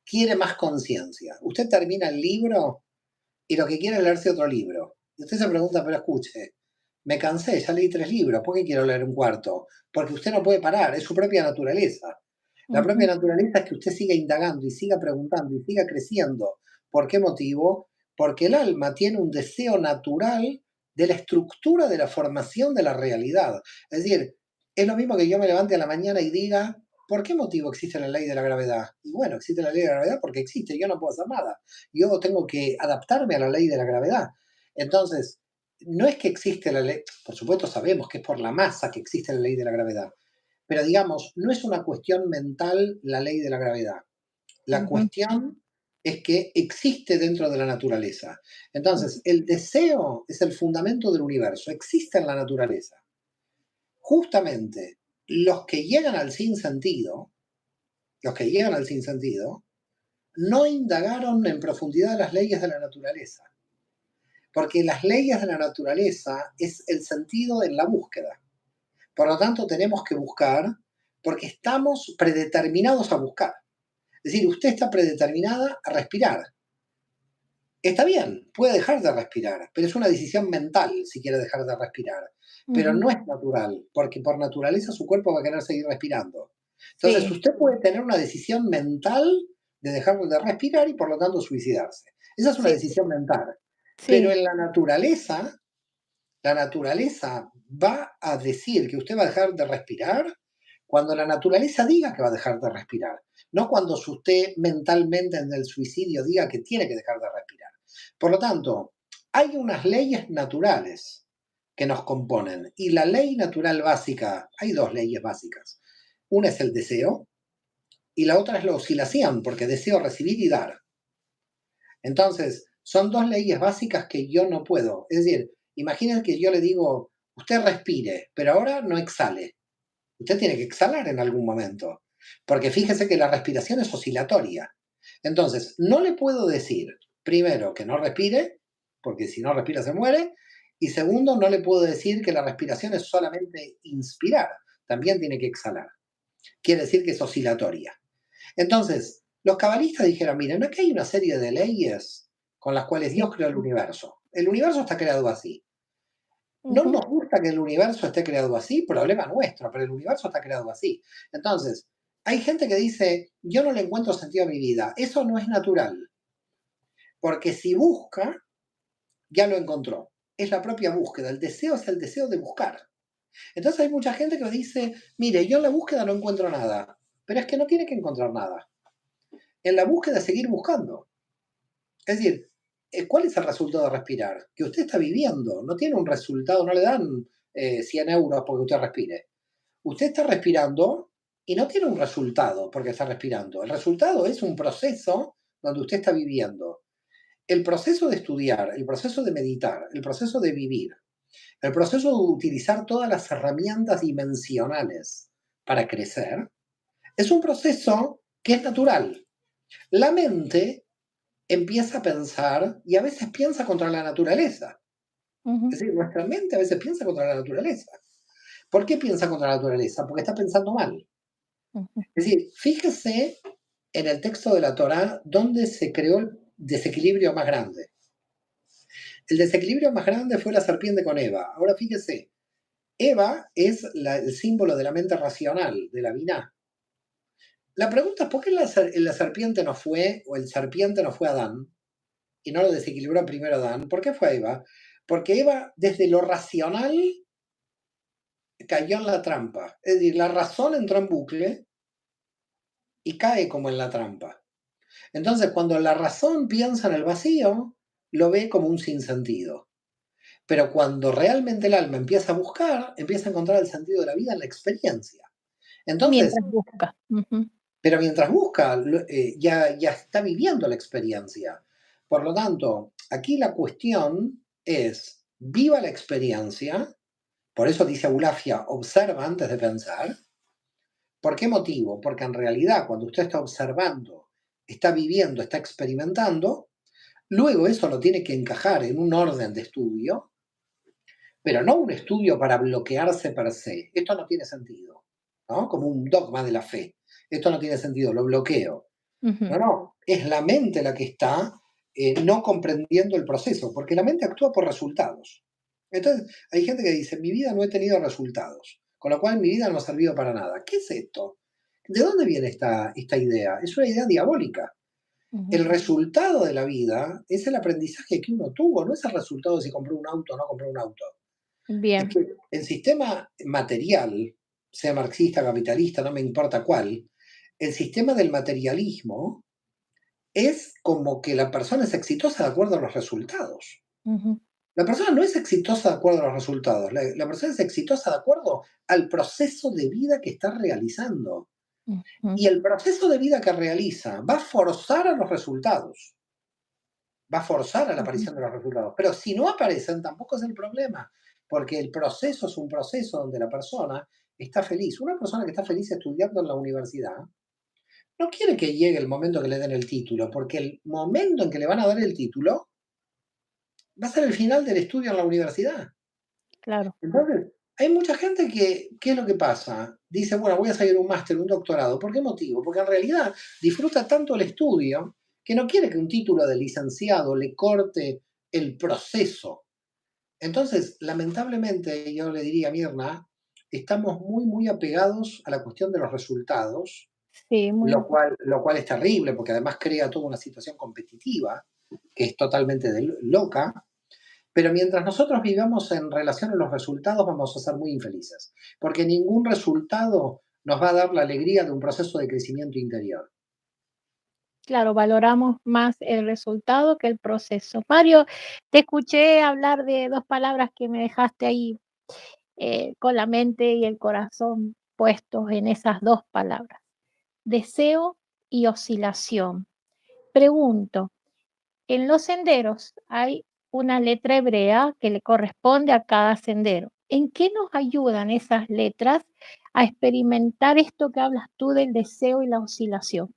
quiere más conciencia. Usted termina el libro y lo que quiere es leerse otro libro. Y usted se pregunta, pero escuche, me cansé, ya leí 3 libros, ¿por qué quiero leer un cuarto? Porque usted no puede parar, es su propia naturaleza. La propia ujú, naturaleza es que usted siga indagando y siga preguntando y siga creciendo. ¿Por qué motivo? Porque el alma tiene un deseo natural de la estructura de la formación de la realidad. Es decir, es lo mismo que yo me levante a la mañana y diga, ¿por qué motivo existe la ley de la gravedad? Y bueno, existe la ley de la gravedad porque existe, yo no puedo hacer nada. Yo tengo que adaptarme a la ley de la gravedad. Entonces, no es que existe la ley, por supuesto sabemos que es por la masa que existe la ley de la gravedad, pero digamos, no es una cuestión mental la ley de la gravedad. La ujú, cuestión es que existe dentro de la naturaleza. ujú. Entonces, el deseo es el fundamento del universo, existe en la naturaleza. Justamente los que llegan al sinsentido, los que llegan al sinsentido, no indagaron en profundidad las leyes de la naturaleza, porque las leyes de la naturaleza es el sentido en la búsqueda. Por lo tanto, tenemos que buscar porque estamos predeterminados a buscar. Es decir, usted está predeterminada a respirar. Está bien, puede dejar de respirar, pero es una decisión mental si quiere dejar de respirar. Pero Ujú. no es natural, porque por naturaleza su cuerpo va a querer seguir respirando. Entonces, Sí, usted puede tener una decisión mental de dejar de respirar y por lo tanto suicidarse. Esa es una sí, sí, decisión mental. Pero sí. en la naturaleza va a decir que usted va a dejar de respirar cuando la naturaleza diga que va a dejar de respirar, no cuando usted mentalmente en el suicidio diga que tiene que dejar de respirar. Por lo tanto, hay unas leyes naturales que nos componen y la ley natural básica, hay 2 leyes básicas. Una es el deseo y la otra es la oscilación, porque deseo recibir y dar. Entonces, son 2 leyes básicas que yo no puedo. Es decir, Imaginen que yo le digo, usted respire, pero ahora no exhale. Usted tiene que exhalar en algún momento, porque fíjese que la respiración es oscilatoria. Entonces, no le puedo decir, primero, que no respire, porque si no respira se muere, y segundo, no le puedo decir que la respiración es solamente inspirar, también tiene que exhalar. Quiere decir que es oscilatoria. Entonces, los cabalistas dijeron, miren, aquí hay una serie de leyes con las cuales Sí. Dios creó el universo. El universo está creado así. No Ujú. nos gusta que el universo esté creado así, problema nuestro, pero el universo está creado así. Entonces, hay gente que dice, yo no le encuentro sentido a mi vida. Eso no es natural, porque si busca, ya lo encontró. Es la propia búsqueda. El deseo es el deseo de buscar. Entonces hay mucha gente que dice, mire, yo en la búsqueda no encuentro nada, pero es que no tiene que encontrar nada. En la búsqueda es seguir buscando. Es decir, ¿cuál es el resultado de respirar? Que usted está viviendo, no tiene un resultado, no le dan 100 euros porque usted respire. Usted está respirando y no tiene un resultado porque está respirando. El resultado es un proceso donde usted está viviendo. El proceso de estudiar, el proceso de meditar, el proceso de vivir, el proceso de utilizar todas las herramientas dimensionales para crecer, es un proceso que es natural. La mente empieza a pensar y a veces piensa contra la naturaleza. Ujú. Es decir, nuestra mente a veces piensa contra la naturaleza. ¿Por qué piensa contra la naturaleza? Porque está pensando mal. Ujú. Es decir, fíjese en el texto de la Torá dónde se creó el desequilibrio más grande. El desequilibrio más grande fue la serpiente con Eva. Ahora fíjese, Eva es el símbolo de la mente racional, de la Binah. La pregunta es, ¿por qué la serpiente no fue, o el serpiente no fue Adán, y no lo desequilibró primero Adán? ¿Por qué fue Eva? Porque Eva, desde lo racional, cayó en la trampa. Es decir, la razón entró en bucle y cae como en la trampa. Entonces, cuando la razón piensa en el vacío, lo ve como un sinsentido. Pero cuando realmente el alma empieza a buscar, empieza a encontrar el sentido de la vida en la experiencia. Entonces, Mientras busca. Ujú. pero mientras busca, ya está viviendo la experiencia. Por lo tanto, aquí la cuestión es, viva la experiencia, por eso dice Eulafia, observa antes de pensar. ¿Por qué motivo? Porque en realidad cuando usted está observando, está viviendo, está experimentando, luego eso lo tiene que encajar en un orden de estudio, pero no un estudio para bloquearse per se. Esto no tiene sentido, ¿no? Como un dogma de la fe. Esto no tiene sentido, lo bloqueo. Ujú. No, no, es la mente la que está no comprendiendo el proceso, porque la mente actúa por resultados. Entonces, hay gente que dice, mi vida no he tenido resultados, con lo cual mi vida no ha servido para nada. ¿Qué es esto? ¿De dónde viene esta idea? Es una idea diabólica. Ujú. El resultado de la vida es el aprendizaje que uno tuvo, no es el resultado de si compró un auto o no compró un auto. Es Bien. que el sistema material, sea marxista, capitalista, no me importa cuál, el sistema del materialismo es como que la persona es exitosa de acuerdo a los resultados. Ujú. La persona no es exitosa de acuerdo a los resultados, la persona es exitosa de acuerdo al proceso de vida que está realizando. Ujú. Y el proceso de vida que realiza va a forzar a los resultados, va a forzar a la Ujú. aparición de los resultados. Pero si no aparecen, tampoco es el problema, porque el proceso es un proceso donde la persona está feliz. Una persona que está feliz estudiando en la universidad no quiere que llegue el momento que le den el título, porque el momento en que le van a dar el título va a ser el final del estudio en la universidad. Claro. Entonces, hay mucha gente que, ¿qué es lo que pasa? Dice, bueno, voy a seguir un máster, un doctorado. ¿Por qué motivo? Porque en realidad disfruta tanto el estudio que no quiere que un título de licenciado le corte el proceso. Entonces, lamentablemente, yo le diría a Mirna, estamos muy, muy apegados a la cuestión de los resultados, Sí, muy. lo cual es terrible, porque además crea toda una situación competitiva que es totalmente loca. Pero mientras nosotros vivamos en relación a los resultados, vamos a ser muy infelices, porque ningún resultado nos va a dar la alegría de un proceso de crecimiento interior. Claro, valoramos más el resultado que el proceso. Mario, te escuché hablar de 2 palabras que me dejaste ahí, con la mente y el corazón puestos en esas 2 palabras, deseo y oscilación. Pregunto, ¿en los senderos hay una letra hebrea que le corresponde a cada sendero. ¿En qué nos ayudan esas letras a experimentar esto que hablas tú del deseo y la oscilación?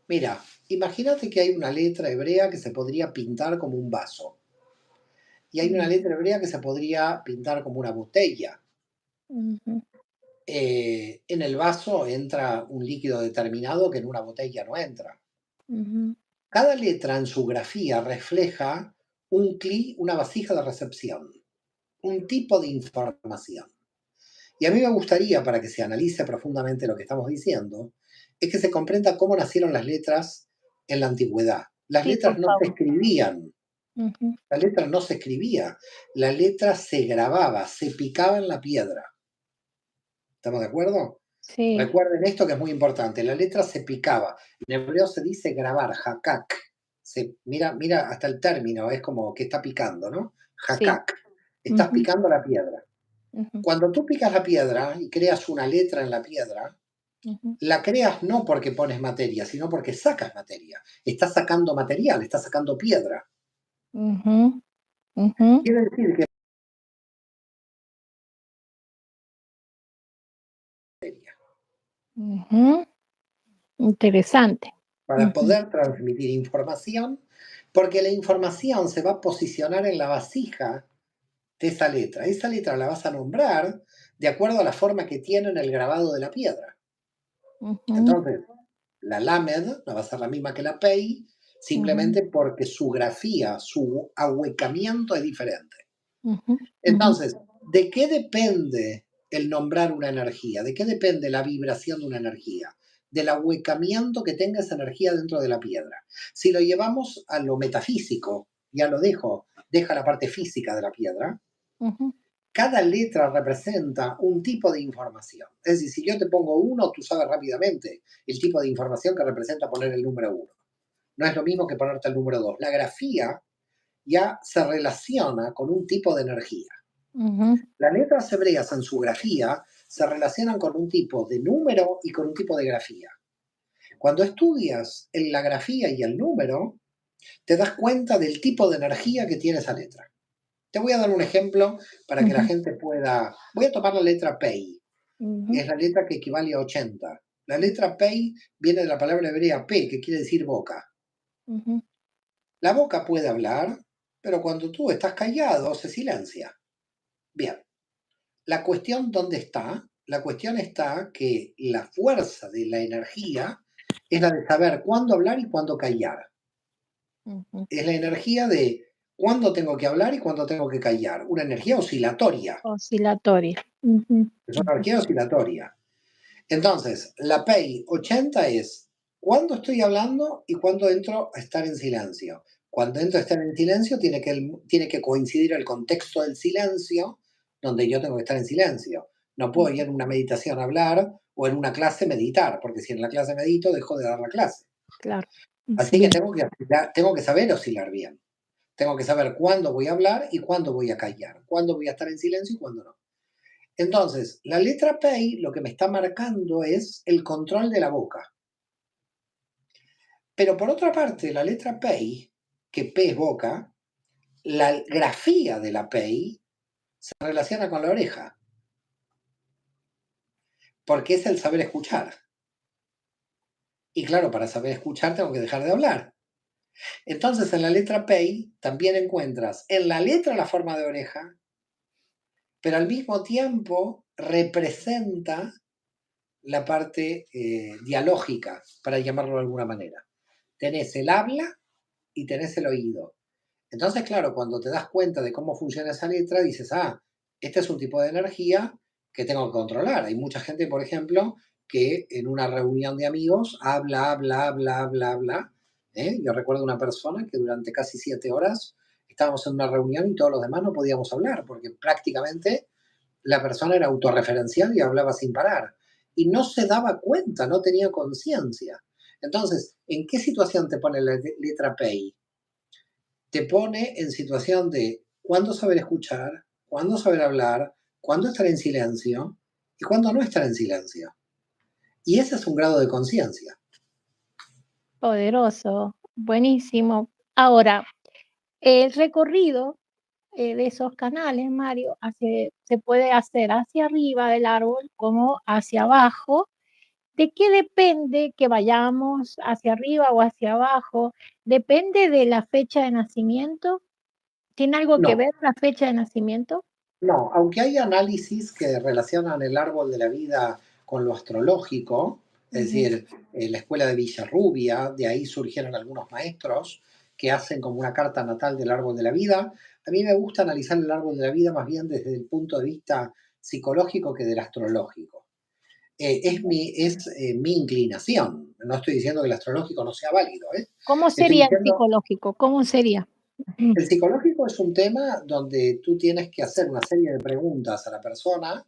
Mira, imagínate que hay una letra hebrea que se podría pintar como un vaso y hay una Mm, letra hebrea que se podría pintar como una botella. ujú, En el vaso entra un líquido determinado que en una botella no entra. ujú, Cada letra en su grafía refleja una vasija de recepción, un tipo de información. Y a mí me gustaría, para que se analice profundamente lo que estamos diciendo, es que se comprenda cómo nacieron las letras en la antigüedad. Las sí, por letras no se favor. escribían, Ujú, la letra no se escribía, la letra se grababa, se picaba en la piedra. ¿Estamos de acuerdo? sí, Recuerden esto que es muy importante, la letra se picaba. En hebreo se dice grabar, hakak. Mira hasta el término, es como que está picando, ¿no? sí. Hakak. Estás Ujú, picando la piedra. ujú, Cuando tú picas la piedra y creas una letra en la piedra, ujú, la creas no porque pones materia, sino porque sacas materia. Estás sacando material, estás sacando piedra. ujú, ujú, Quiere decir que ujú. Interesante. para Ujú, poder transmitir información, porque la información se va a posicionar en la vasija de esa letra. Esa letra la vas a nombrar de acuerdo a la forma que tiene en el grabado de la piedra. ujú, Entonces, la Lamed no va a ser la misma que la Pei, ujú, simplemente porque su grafía, su ahuecamiento es diferente. ujú, ujú, Entonces, ¿de qué depende el nombrar una energía? ¿De qué depende la vibración de una energía? Del ahuecamiento que tenga esa energía dentro de la piedra. Si lo llevamos a lo metafísico, ya lo dejo, deja la parte física de la piedra, ujú. cada letra representa un tipo de información. Es decir, si yo te pongo uno, tú sabes rápidamente el tipo de información que representa poner el número uno. No es lo mismo que ponerte el número dos. La grafía ya se relaciona con un tipo de energía. Ujú, Las letras hebreas en su grafía se relacionan con un tipo de número y con un tipo de grafía. Cuando estudias en la grafía y el número, te das cuenta del tipo de energía que tiene esa letra. Te voy a dar un ejemplo para que la ujú, gente pueda. Voy a tomar la letra Pei, ujú, es la letra que equivale a 80. La letra Pei viene de la palabra hebrea P, que quiere decir boca. ujú. La boca puede hablar, pero cuando tú estás callado se silencia. Bien, la cuestión dónde está, la cuestión está que la fuerza de la energía es la de saber cuándo hablar y cuándo callar. Ujú. Es la energía de cuándo tengo que hablar y cuándo tengo que callar. Una energía oscilatoria. Oscilatoria. Ujú, Es una ujú, energía oscilatoria. Entonces, la PEI 80 es cuándo estoy hablando y cuándo entro a estar en silencio. Cuando entro a estar en silencio tiene que coincidir el contexto del silencio donde yo tengo que estar en silencio. No puedo ir ujú. en una meditación a hablar o en una clase meditar, porque si en la clase medito, dejo de dar la clase. Claro. Así que Ujú, tengo que saber oscilar bien. Tengo que saber cuándo voy a hablar y cuándo voy a callar, cuándo voy a estar en silencio y cuándo no. Entonces, la letra Pei lo que me está marcando es el control de la boca. Pero por otra parte, la letra Pei, que P es boca, la grafía de la Pei se relaciona con la oreja, porque es el saber escuchar. Y claro, para saber escuchar tengo que dejar de hablar. Entonces, en la letra Pei también encuentras en la letra la forma de oreja, pero al mismo tiempo representa la parte dialógica, para llamarlo de alguna manera. Tenés el habla y tenés el oído. Entonces, claro, cuando te das cuenta de cómo funciona esa letra, dices, ah, este es un tipo de energía que tengo que controlar. Hay mucha gente, por ejemplo, que en una reunión de amigos habla. ¿Eh? Yo recuerdo una persona que durante casi 7 horas estábamos en una reunión y todos los demás no podíamos hablar, porque prácticamente la persona era autorreferencial y hablaba sin parar. Y no se daba cuenta, no tenía conciencia. Entonces, ¿en qué situación te pone la letra PEI? Te pone en situación de cuándo saber escuchar, cuándo saber hablar, cuándo estar en silencio y cuándo no estar en silencio. Y ese es un grado de conciencia. poderoso. Buenísimo. Ahora, El recorrido de esos canales, Mario, se puede hacer hacia arriba del árbol como hacia abajo. ¿De qué depende que vayamos hacia arriba o hacia abajo? ¿Depende de la fecha de nacimiento? ¿Tiene algo que No, ver la fecha de nacimiento? no, aunque hay análisis que relacionan el árbol de la vida con lo astrológico, es Ujú, decir, la escuela de Villarrubia, de ahí surgieron algunos maestros que hacen como una carta natal del árbol de la vida. A mí me gusta analizar el árbol de la vida más bien desde el punto de vista psicológico que del astrológico. Es mi inclinación. No estoy diciendo que el astrológico no sea válido, ¿eh? ¿cómo Estoy sería el diciendo, psicológico? ¿Cómo sería? Ujú, el psicológico es un tema donde tú tienes que hacer una serie de preguntas a la persona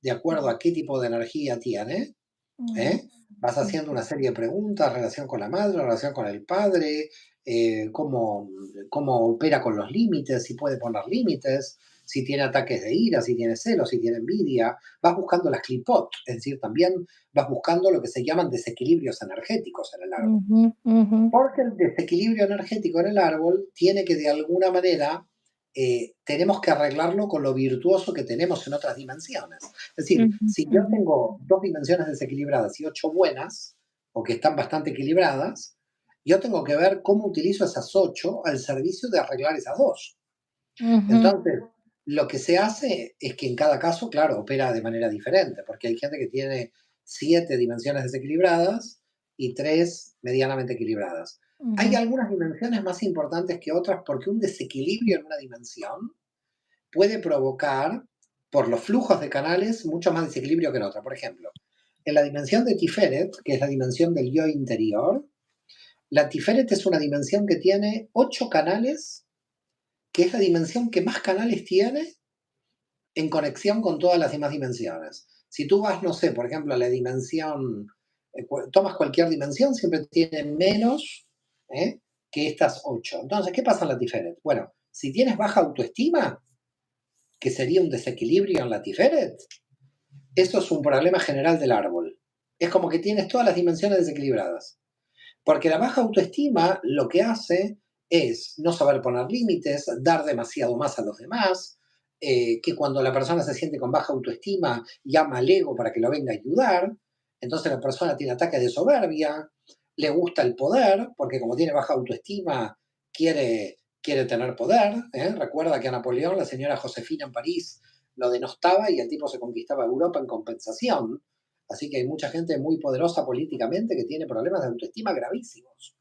de acuerdo a qué tipo de energía tiene, ujú, ¿eh? Vas haciendo una serie de preguntas, relación con la madre, relación con el padre, cómo opera con los límites, si puede poner límites, si tiene ataques de ira, si tiene celos, si tiene envidia. Vas buscando las clipot, es decir, también vas buscando lo que se llaman desequilibrios energéticos en el árbol. ujú, ujú, Porque el desequilibrio energético en el árbol tiene que de alguna manera, tenemos que arreglarlo con lo virtuoso que tenemos en otras dimensiones. Es decir, ujú, si yo ujú, tengo dos dimensiones desequilibradas y ocho buenas, o que están bastante equilibradas, yo tengo que ver cómo utilizo esas ocho al servicio de arreglar esas dos. ujú, Entonces, lo que se hace es que en cada caso, claro, opera de manera diferente, porque hay gente que tiene siete dimensiones desequilibradas y tres medianamente equilibradas. Hay ujú, algunas dimensiones más importantes que otras porque un desequilibrio en una dimensión puede provocar, por los flujos de canales, mucho más desequilibrio que en otra. Por ejemplo, en la dimensión de Tiferet, que es la dimensión del yo interior, la Tiferet es una dimensión que tiene ocho canales, que es la dimensión que más canales tiene en conexión con todas las demás dimensiones. Si tú vas, no sé, por ejemplo, a la dimensión, tomas cualquier dimensión, siempre tiene menos ¿eh? que estas ocho. Entonces, ¿qué pasa en la Tiferet? Bueno, si tienes baja autoestima, que sería un desequilibrio en la Tiferet, eso es un problema general del árbol. Es como que tienes todas las dimensiones desequilibradas. Porque la baja autoestima lo que hace es no saber poner límites, dar demasiado más a los demás, que cuando la persona se siente con baja autoestima llama al ego para que lo venga a ayudar, entonces la persona tiene ataques de soberbia, le gusta el poder, porque como tiene baja autoestima quiere tener poder. Recuerda que a Napoleón la señora Josefina en París lo denostaba y el tipo se conquistaba Europa en compensación. Así que hay mucha gente muy poderosa políticamente que tiene problemas de autoestima gravísimos.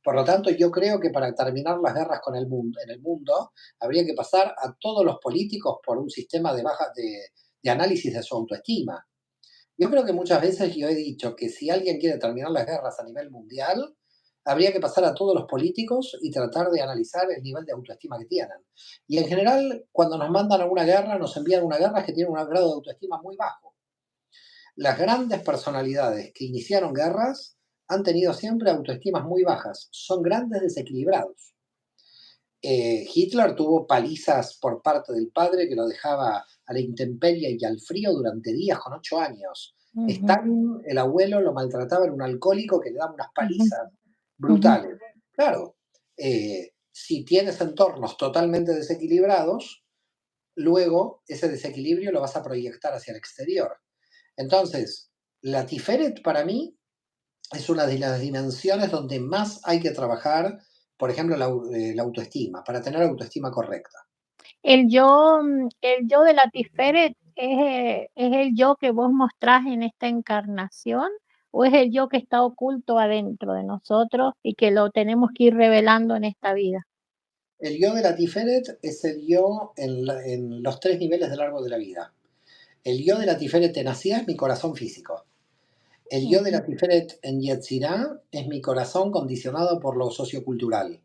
Por lo tanto, yo creo que para terminar las guerras en el mundo habría que pasar a todos los políticos por un sistema de análisis de su autoestima. Yo creo que muchas veces yo he dicho que si alguien quiere terminar las guerras a nivel mundial, habría que pasar a todos los políticos y tratar de analizar el nivel de autoestima que tienen. Y en general, cuando nos mandan a una guerra, nos envían a una guerra que tiene un grado de autoestima muy bajo. Las grandes personalidades que iniciaron guerras han tenido siempre autoestimas muy bajas, son grandes desequilibrados. Hitler tuvo palizas por parte del padre que lo dejaba a la intemperie y al frío durante días con 8 años. ujú, Stalin, el abuelo, lo maltrataba, era un alcohólico que le daba unas ujú, palizas ujú. brutales. Claro, si tienes entornos totalmente desequilibrados, luego ese desequilibrio lo vas a proyectar hacia el exterior. Entonces, la Tiferet para mí es una de las dimensiones donde más hay que trabajar, por ejemplo, la autoestima, para tener autoestima correcta. El yo de la Tiferet es el yo que vos mostrás en esta encarnación, o es el yo que está oculto adentro de nosotros y que lo tenemos que ir revelando en esta vida. El yo de la Tiferet es el yo en los tres niveles del árbol de la vida. El yo de la Tiferet en Asia es mi corazón físico. El yo de Ujú, la Tiferet en Yetzirah es mi corazón condicionado por lo sociocultural.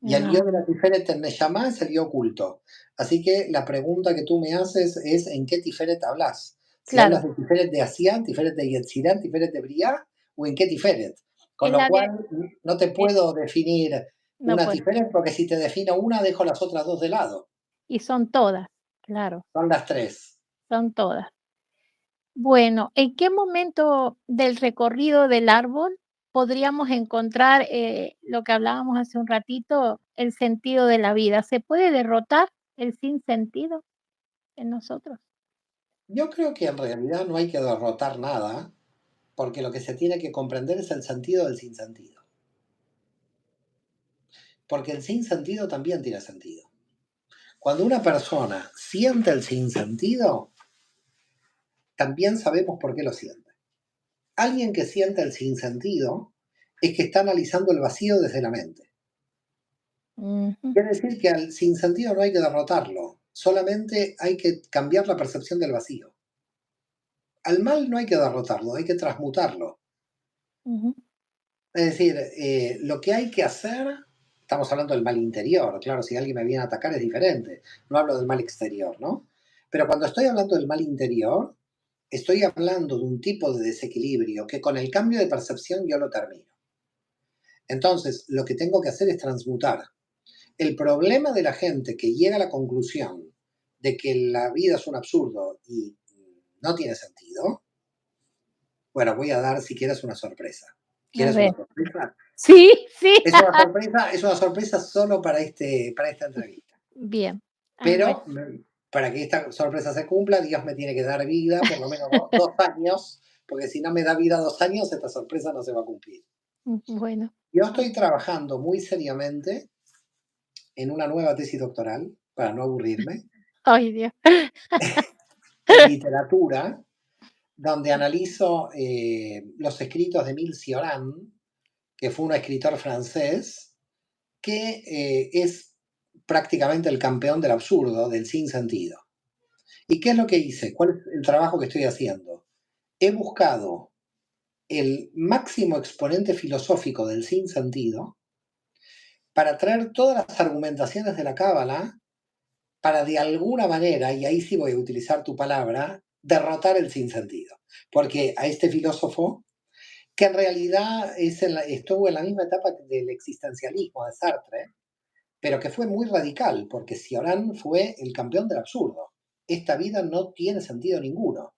Y el yo de ah, la Tiferet en Neshama es el yo oculto. Así que la pregunta que tú me haces es ¿en qué Tiferet hablas? Si claro, hablas de Tiferet de Asia, Tiferet de Yetzirah, Tiferet de Briah, o en qué Tiferet. Con en lo la de cual no te eh, puedo definir no, una pues, Tiferet porque si te defino una dejo las otras dos de lado. y son todas, claro, Son las tres. son todas. Bueno, ¿en qué momento del recorrido del árbol podríamos encontrar, lo que hablábamos hace un ratito, el sentido de la vida? ¿Se puede derrotar el sinsentido en nosotros? Yo creo que en realidad no hay que derrotar nada, porque lo que se tiene que comprender es el sentido del sinsentido. Porque el sinsentido también tiene sentido. Cuando una persona siente el sinsentido, también sabemos por qué lo siente. Alguien que siente el sinsentido es que está analizando el vacío desde la mente. Ujú, Quiere decir que al sinsentido no hay que derrotarlo, solamente hay que cambiar la percepción del vacío. Al mal no hay que derrotarlo, hay que transmutarlo. ujú. Es decir, lo que hay que hacer, estamos hablando del mal interior, claro, si alguien me viene a atacar es diferente, no hablo del mal exterior, ¿no? Pero cuando estoy hablando del mal interior, estoy hablando de un tipo de desequilibrio que con el cambio de percepción yo lo termino. Entonces, lo que tengo que hacer es transmutar. El problema de la gente que llega a la conclusión de que la vida es un absurdo y no tiene sentido, bueno, voy a dar si quieres una sorpresa. A ¿Quieres una ver. sorpresa? Sí, sí. Es una sorpresa solo para esta entrevista. Bien. A ver. Pero para que esta sorpresa se cumpla, Dios me tiene que dar vida, por lo menos 2 años, porque si no me da vida 2 años, esta sorpresa no se va a cumplir. Bueno. Yo A estoy trabajando muy seriamente en una nueva tesis doctoral, para no aburrirme, ay, Dios. en literatura, donde analizo los escritos de Emile Cioran, que fue un escritor francés, que es prácticamente el campeón del absurdo, del sinsentido. ¿Y qué es lo que hice? ¿Cuál es el trabajo que estoy haciendo? He buscado el máximo exponente filosófico del sinsentido para traer todas las argumentaciones de la Cábala para de alguna manera, y ahí sí voy a utilizar tu palabra, derrotar el sinsentido. Porque a este filósofo, que en realidad estuvo en la misma etapa del existencialismo de Sartre, pero que fue muy radical, porque Cioran fue el campeón del absurdo. Esta vida no tiene sentido ninguno.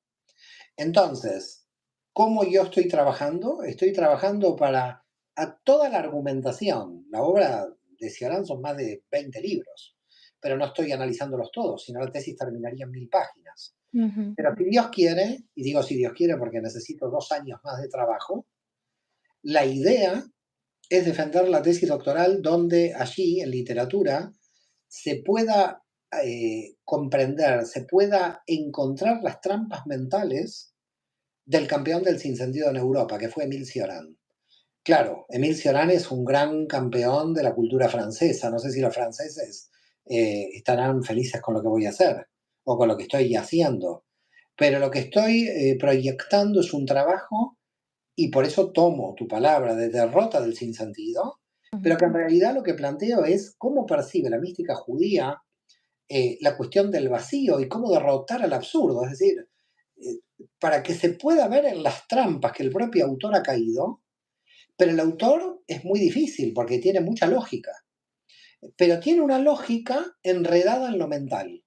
Entonces, ¿cómo yo estoy trabajando? Estoy trabajando para a toda la argumentación. La obra de Cioran son más de 20 libros, pero no estoy analizándolos todos, sino la tesis terminaría en 1000 páginas. Ujú. Pero si Dios quiere, y digo si Dios quiere porque necesito 2 años más de trabajo, la idea es defender la tesis doctoral donde allí, en literatura, se pueda comprender, se pueda encontrar las trampas mentales del campeón del sinsentido en Europa, que fue Émile Cioran. Claro, Émile Cioran es un gran campeón de la cultura francesa. No sé si los franceses estarán felices con lo que voy a hacer o con lo que estoy haciendo, pero lo que estoy proyectando es un trabajo y por eso tomo tu palabra de derrota del sinsentido, pero que en realidad lo que planteo es cómo percibe la mística judía la cuestión del vacío y cómo derrotar al absurdo. Es decir, eh, para que se pueda ver en las trampas que el propio autor ha caído, pero el autor es muy difícil porque tiene mucha lógica, pero tiene una lógica enredada en lo mental.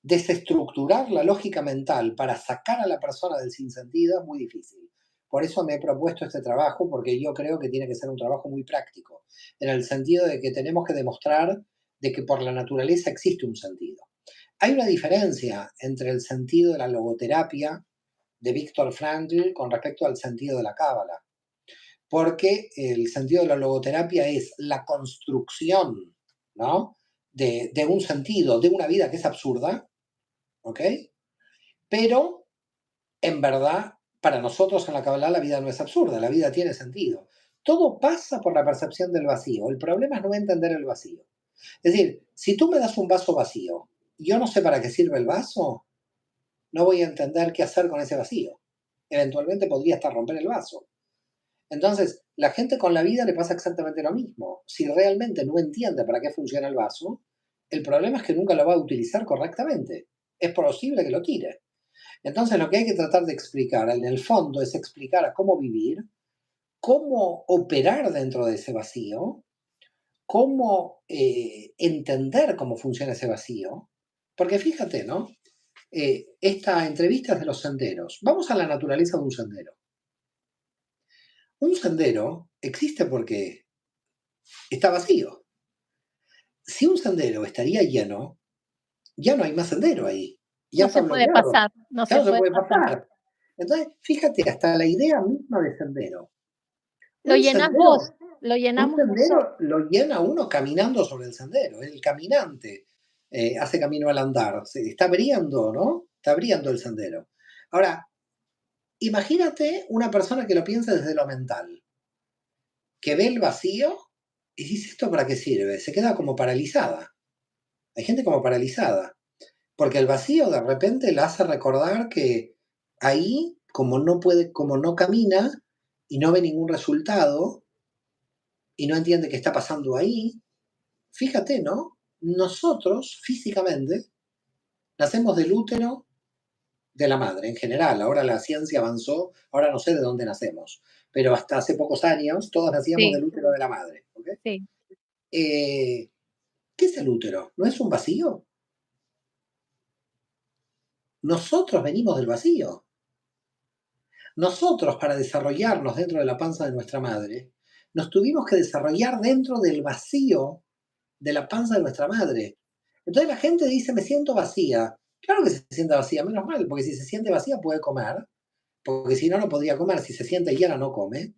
Desestructurar la lógica mental para sacar a la persona del sinsentido es muy difícil. Por eso me he propuesto este trabajo, porque yo creo que tiene que ser un trabajo muy práctico, en el sentido de que tenemos que demostrar de que por la naturaleza existe un sentido. Hay una diferencia entre el sentido de la logoterapia de Viktor Frankl con respecto al sentido de la cábala, porque el sentido de la logoterapia es la construcción, ¿no? De un sentido, de una vida que es absurda, ¿ok? Pero en verdad, para nosotros en la Kabbalah la vida no es absurda, la vida tiene sentido. Todo pasa por la percepción del vacío. El problema es no entender el vacío. Es decir, si tú me das un vaso vacío y yo no sé para qué sirve el vaso, no voy a entender qué hacer con ese vacío. Eventualmente podría hasta romper el vaso. Entonces, la gente con la vida le pasa exactamente lo mismo. Si realmente no entiende para qué funciona el vaso, el problema es que nunca lo va a utilizar correctamente. Es posible que lo tire. Entonces, lo que hay que tratar de explicar en el fondo es explicar a cómo vivir, cómo operar dentro de ese vacío, cómo entender cómo funciona ese vacío. Porque fíjate, ¿no? Esta entrevista es de los senderos. Vamos a la naturaleza de un sendero. Un sendero existe porque está vacío. si un sendero estaría lleno, ya no hay más sendero ahí, ya No está se puede bloqueado, pasar, no ya se no se puede puede pasar. pasar. Entonces, fíjate, hasta la idea misma de sendero. Lo Un llenás vos, sendero, lo un llenamos nosotros. sendero lo llena uno caminando sobre el sendero. El caminante hace camino al andar. Se está abriendo, ¿no? Está abriendo el sendero. Ahora, imagínate una persona que lo piensa desde lo mental, que ve el vacío y dice, ¿esto para qué sirve? Se queda como paralizada. Hay gente como paralizada, porque el vacío de repente la hace recordar que ahí, como no puede, como no camina y no ve ningún resultado y no entiende qué está pasando ahí, fíjate, ¿no? Nosotros físicamente nacemos del útero de la madre en general. Ahora la ciencia avanzó, ahora no sé de dónde nacemos, pero hasta hace pocos años todos nacíamos Sí, del útero de la madre. ¿Okay? sí. Eh, ¿Qué es el útero? ¿No es un vacío? Nosotros venimos del vacío. Nosotros, para desarrollarnos dentro de la panza de nuestra madre, nos tuvimos que desarrollar dentro del vacío de la panza de nuestra madre. Entonces la gente dice, me siento vacía. Claro que se siente vacía, menos mal, porque si se siente vacía puede comer, porque si no, no podría comer. Si se siente llena, no come.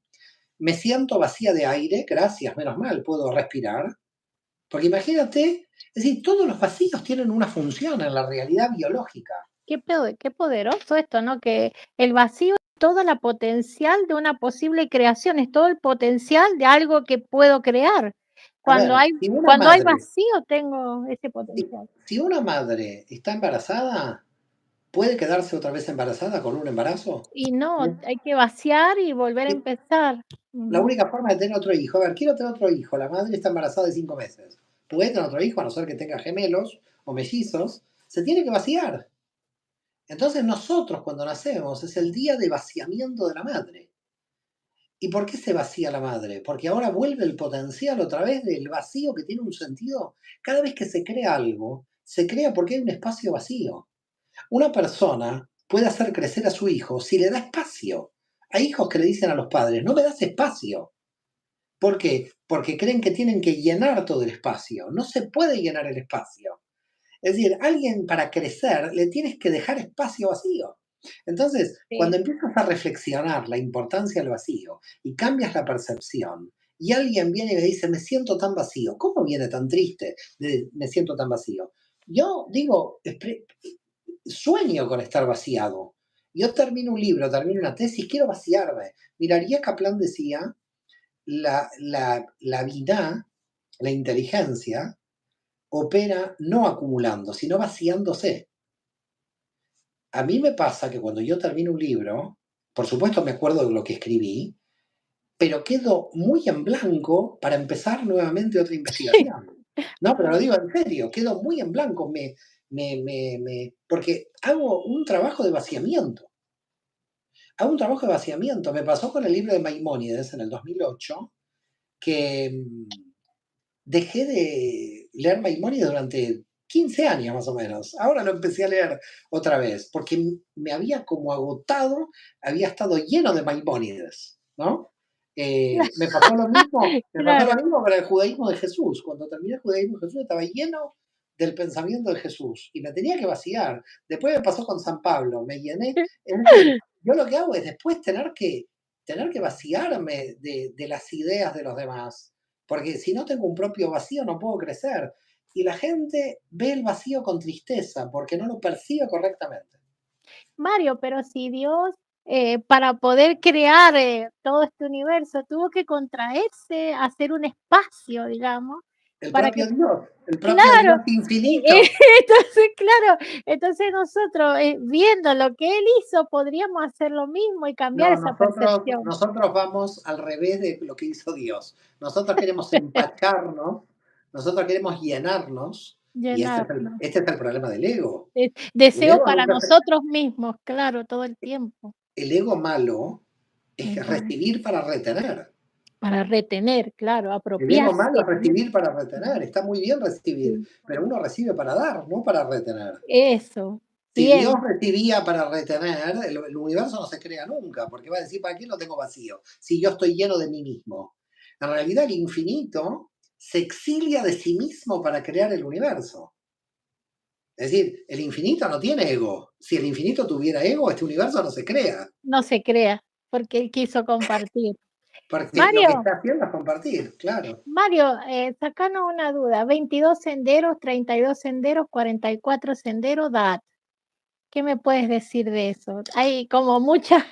Me siento vacía de aire, gracias, menos mal, puedo respirar. Porque imagínate, es decir, todos los vacíos tienen una función en la realidad biológica. Qué poderoso esto, ¿no? Que el vacío es toda la potencial de una posible creación, es todo el potencial de algo que puedo crear. A Cuando ver, hay cuando hay vacío, tengo ese potencial. si una madre está embarazada, ¿puede quedarse otra vez embarazada con un embarazo? Y no, hay que vaciar y volver a empezar. La Ujú. única forma de tener otro hijo, a ver, quiero tener otro hijo, la madre está embarazada de 5 meses. Puede tener otro hijo, a no ser que tenga gemelos o mellizos, se tiene que vaciar. Entonces nosotros cuando nacemos es el día de vaciamiento de la madre. ¿Y por qué se vacía la madre? Porque ahora vuelve el potencial otra vez del vacío que tiene un sentido. Cada vez que se crea algo, se crea porque hay un espacio vacío. Una persona puede hacer crecer a su hijo si le da espacio. Hay hijos que le dicen a los padres, no me das espacio. ¿Por qué? Porque creen que tienen que llenar todo el espacio. No se puede llenar el espacio. Es decir, alguien para crecer le tienes que dejar espacio vacío. Entonces, cuando Sí. empiezas a reflexionar la importancia del vacío y cambias la percepción, y alguien viene y me dice, me siento tan vacío, ¿cómo viene tan triste de me siento tan vacío? Yo digo, sueño con estar vaciado. Yo termino un libro, termino una tesis, quiero vaciarme. Miraría Kaplan decía, la vida, la inteligencia, opera no acumulando, sino vaciándose. A mí me pasa que cuando yo termino un libro, por supuesto me acuerdo de lo que escribí, pero quedo muy en blanco para empezar nuevamente otra investigación. No, pero lo digo en serio, quedo muy en blanco, porque hago un trabajo de vaciamiento. Hago un trabajo de vaciamiento. Me pasó con el libro de Maimónides en el 2008, que dejé de leer Maimónides durante 15 años más o menos. Ahora lo empecé a leer otra vez, porque me había como agotado, había estado lleno de Maimónides, ¿no? Me pasó lo Claro. mismo para el judaísmo de Jesús. Cuando terminé el judaísmo de Jesús estaba lleno del pensamiento de Jesús y me tenía que vaciar. Después me pasó con San Pablo, me llené. Es decir, yo lo que hago es después tener que vaciarme de las ideas de los demás, porque si no tengo un propio vacío no puedo crecer. Y la gente ve el vacío con tristeza porque no lo percibe correctamente. Mario, pero si Dios, para poder crear, todo este universo, tuvo que contraerse, hacer un espacio, digamos, para que El propio claro, Dios infinito. entonces, claro, entonces nosotros, viendo lo que Él hizo, podríamos hacer lo mismo y cambiar No, esa percepción, nosotros vamos al revés de lo que hizo Dios. Nosotros queremos empacharnos, nosotros queremos llenarnos, y llenarnos. este es el problema del ego. El Deseo ego para nunca se- nosotros mismos, claro, todo el tiempo. el ego malo es Ujú. recibir para retener. Para retener, claro, El ego malo apropiarse, es ¿no? recibir para retener. Ujú, Está muy bien recibir, sí. pero uno recibe para dar, no para retener. Eso, Si Dios bien, recibía para retener, el universo no se crea nunca, porque va a decir, ¿para qué lo tengo vacío? Si yo estoy lleno de mí mismo. En realidad, el infinito se exilia de sí mismo para crear el universo. Es decir, el infinito no tiene ego. Si el infinito tuviera ego, este universo no se crea, No se crea, porque él quiso compartir. porque lo que Mario, está haciendo es compartir, claro. Mario, sacanos una duda. 22 senderos, 32 senderos, 44 senderos, DAT. ¿Qué me puedes decir de eso? Hay como muchos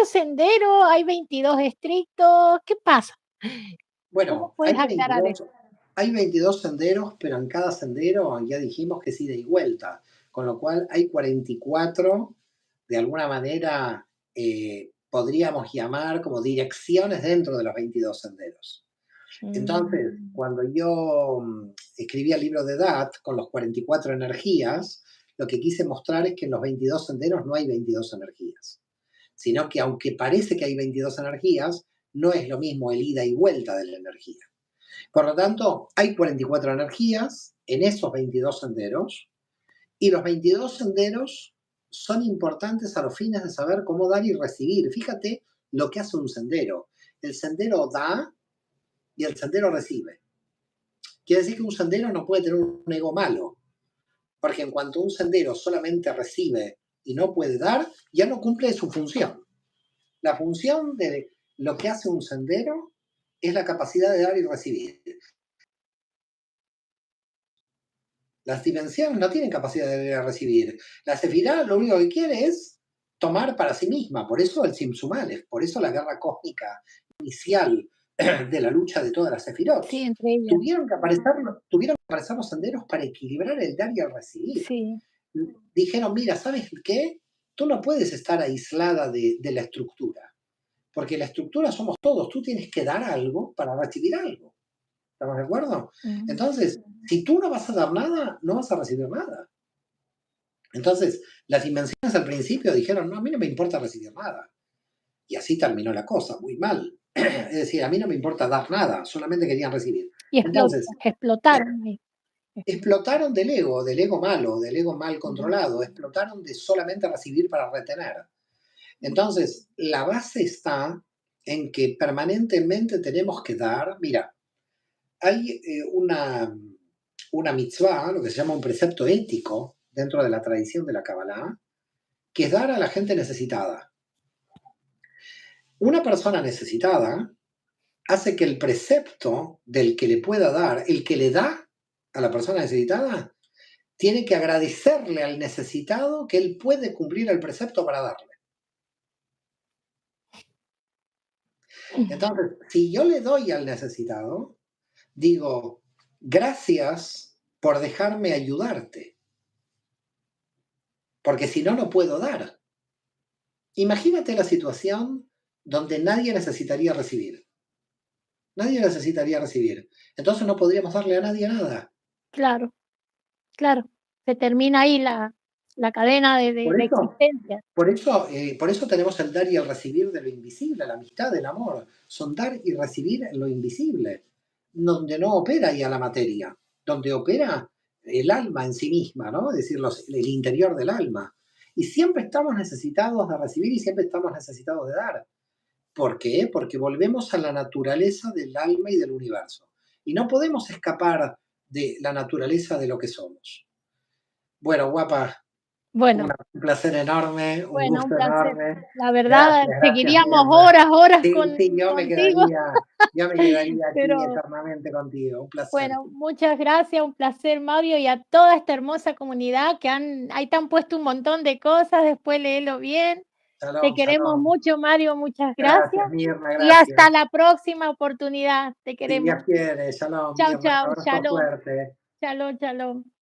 senderos, hay 22 estrictos. ¿Qué pasa? ¿Cómo Bueno, puedes aclarar eso? hay 22 senderos, pero en cada sendero ya dijimos que es ida y vuelta, con lo cual hay 44, de alguna manera, podríamos llamar como direcciones dentro de los 22 senderos. Entonces, Mm, cuando yo escribí el libro de DAT con los 44 energías, lo que quise mostrar es que en los 22 senderos no hay 22 energías, sino que aunque parece que hay 22 energías, no es lo mismo el ida y vuelta de la energía. Por lo tanto, hay 44 energías en esos 22 senderos y los 22 senderos son importantes a los fines de saber cómo dar y recibir. Fíjate lo que hace un sendero. El sendero da y el sendero recibe. Quiere decir que un sendero no puede tener un ego malo, porque en cuanto un sendero solamente recibe y no puede dar, ya no cumple su función. La función de lo que hace un sendero es la capacidad de dar y recibir. Las dimensiones no tienen capacidad de recibir. La Sefirá lo único que quiere es tomar para sí misma. Por eso el Simsumalef, por eso la guerra cósmica inicial de la lucha de todas las Sefirot. sí, entre ellas. Tuvieron que aparecer los senderos para equilibrar el dar y el recibir. Sí, Dijeron, mira, ¿sabes qué? Tú no puedes estar aislada de la estructura, porque la estructura somos todos. Tú tienes que dar algo para recibir algo. ¿Estamos de acuerdo? mm, Entonces, si tú no vas a dar nada, no vas a recibir nada. Entonces, las dimensiones al principio dijeron, no, a mí no me importa recibir nada. Y así terminó la cosa, muy mal. Es decir, a mí no me importa dar nada, solamente querían recibir. y Entonces, explotaron ahí. explotaron del ego malo, del ego mal controlado, explotaron de solamente recibir para retener. Entonces, la base está en que permanentemente tenemos que dar. Mira, hay una mitzvah, lo que se llama un precepto ético dentro de la tradición de la Kabbalah, que es dar a la gente necesitada. Una persona necesitada hace que el precepto del que le pueda dar, el que le da a la persona necesitada, tiene que agradecerle al necesitado que él puede cumplir el precepto para darle. Entonces, si yo le doy al necesitado, digo, gracias por dejarme ayudarte, porque si no, no puedo dar. Imagínate la situación donde nadie necesitaría recibir. Nadie necesitaría recibir. Entonces no podríamos darle a nadie nada. Claro, claro. Se termina ahí la cadena de Por la eso, existencia. por eso tenemos el dar y el recibir de lo invisible, la amistad, el amor. Son dar y recibir en lo invisible, donde no opera ya la materia, donde opera el alma en sí misma, ¿no? Es decir, el interior del alma. Y siempre estamos necesitados de recibir y siempre estamos necesitados de dar. ¿Por qué? Porque volvemos a la naturaleza del alma y del universo. Y no podemos escapar de la naturaleza de lo que somos. Bueno, guapa, Bueno, un placer enorme, un bueno, un gusto placer. enorme. La verdad, Gracias, seguiríamos Mirna. horas Sí, sí, contigo, yo me quedaría aquí pero eternamente contigo. Un placer. bueno, muchas gracias, un placer, Mario, y a toda esta hermosa comunidad ahí te han puesto un montón de cosas, después léelo bien. Te Shalom, queremos shalom. mucho, Mario, muchas gracias. Gracias, Mirna, Y hasta gracias. la próxima oportunidad. Te Si queremos. Dios quiere, shalom, Chao, Mirna. Un chao, abrazo shalom, fuerte. shalom, shalom.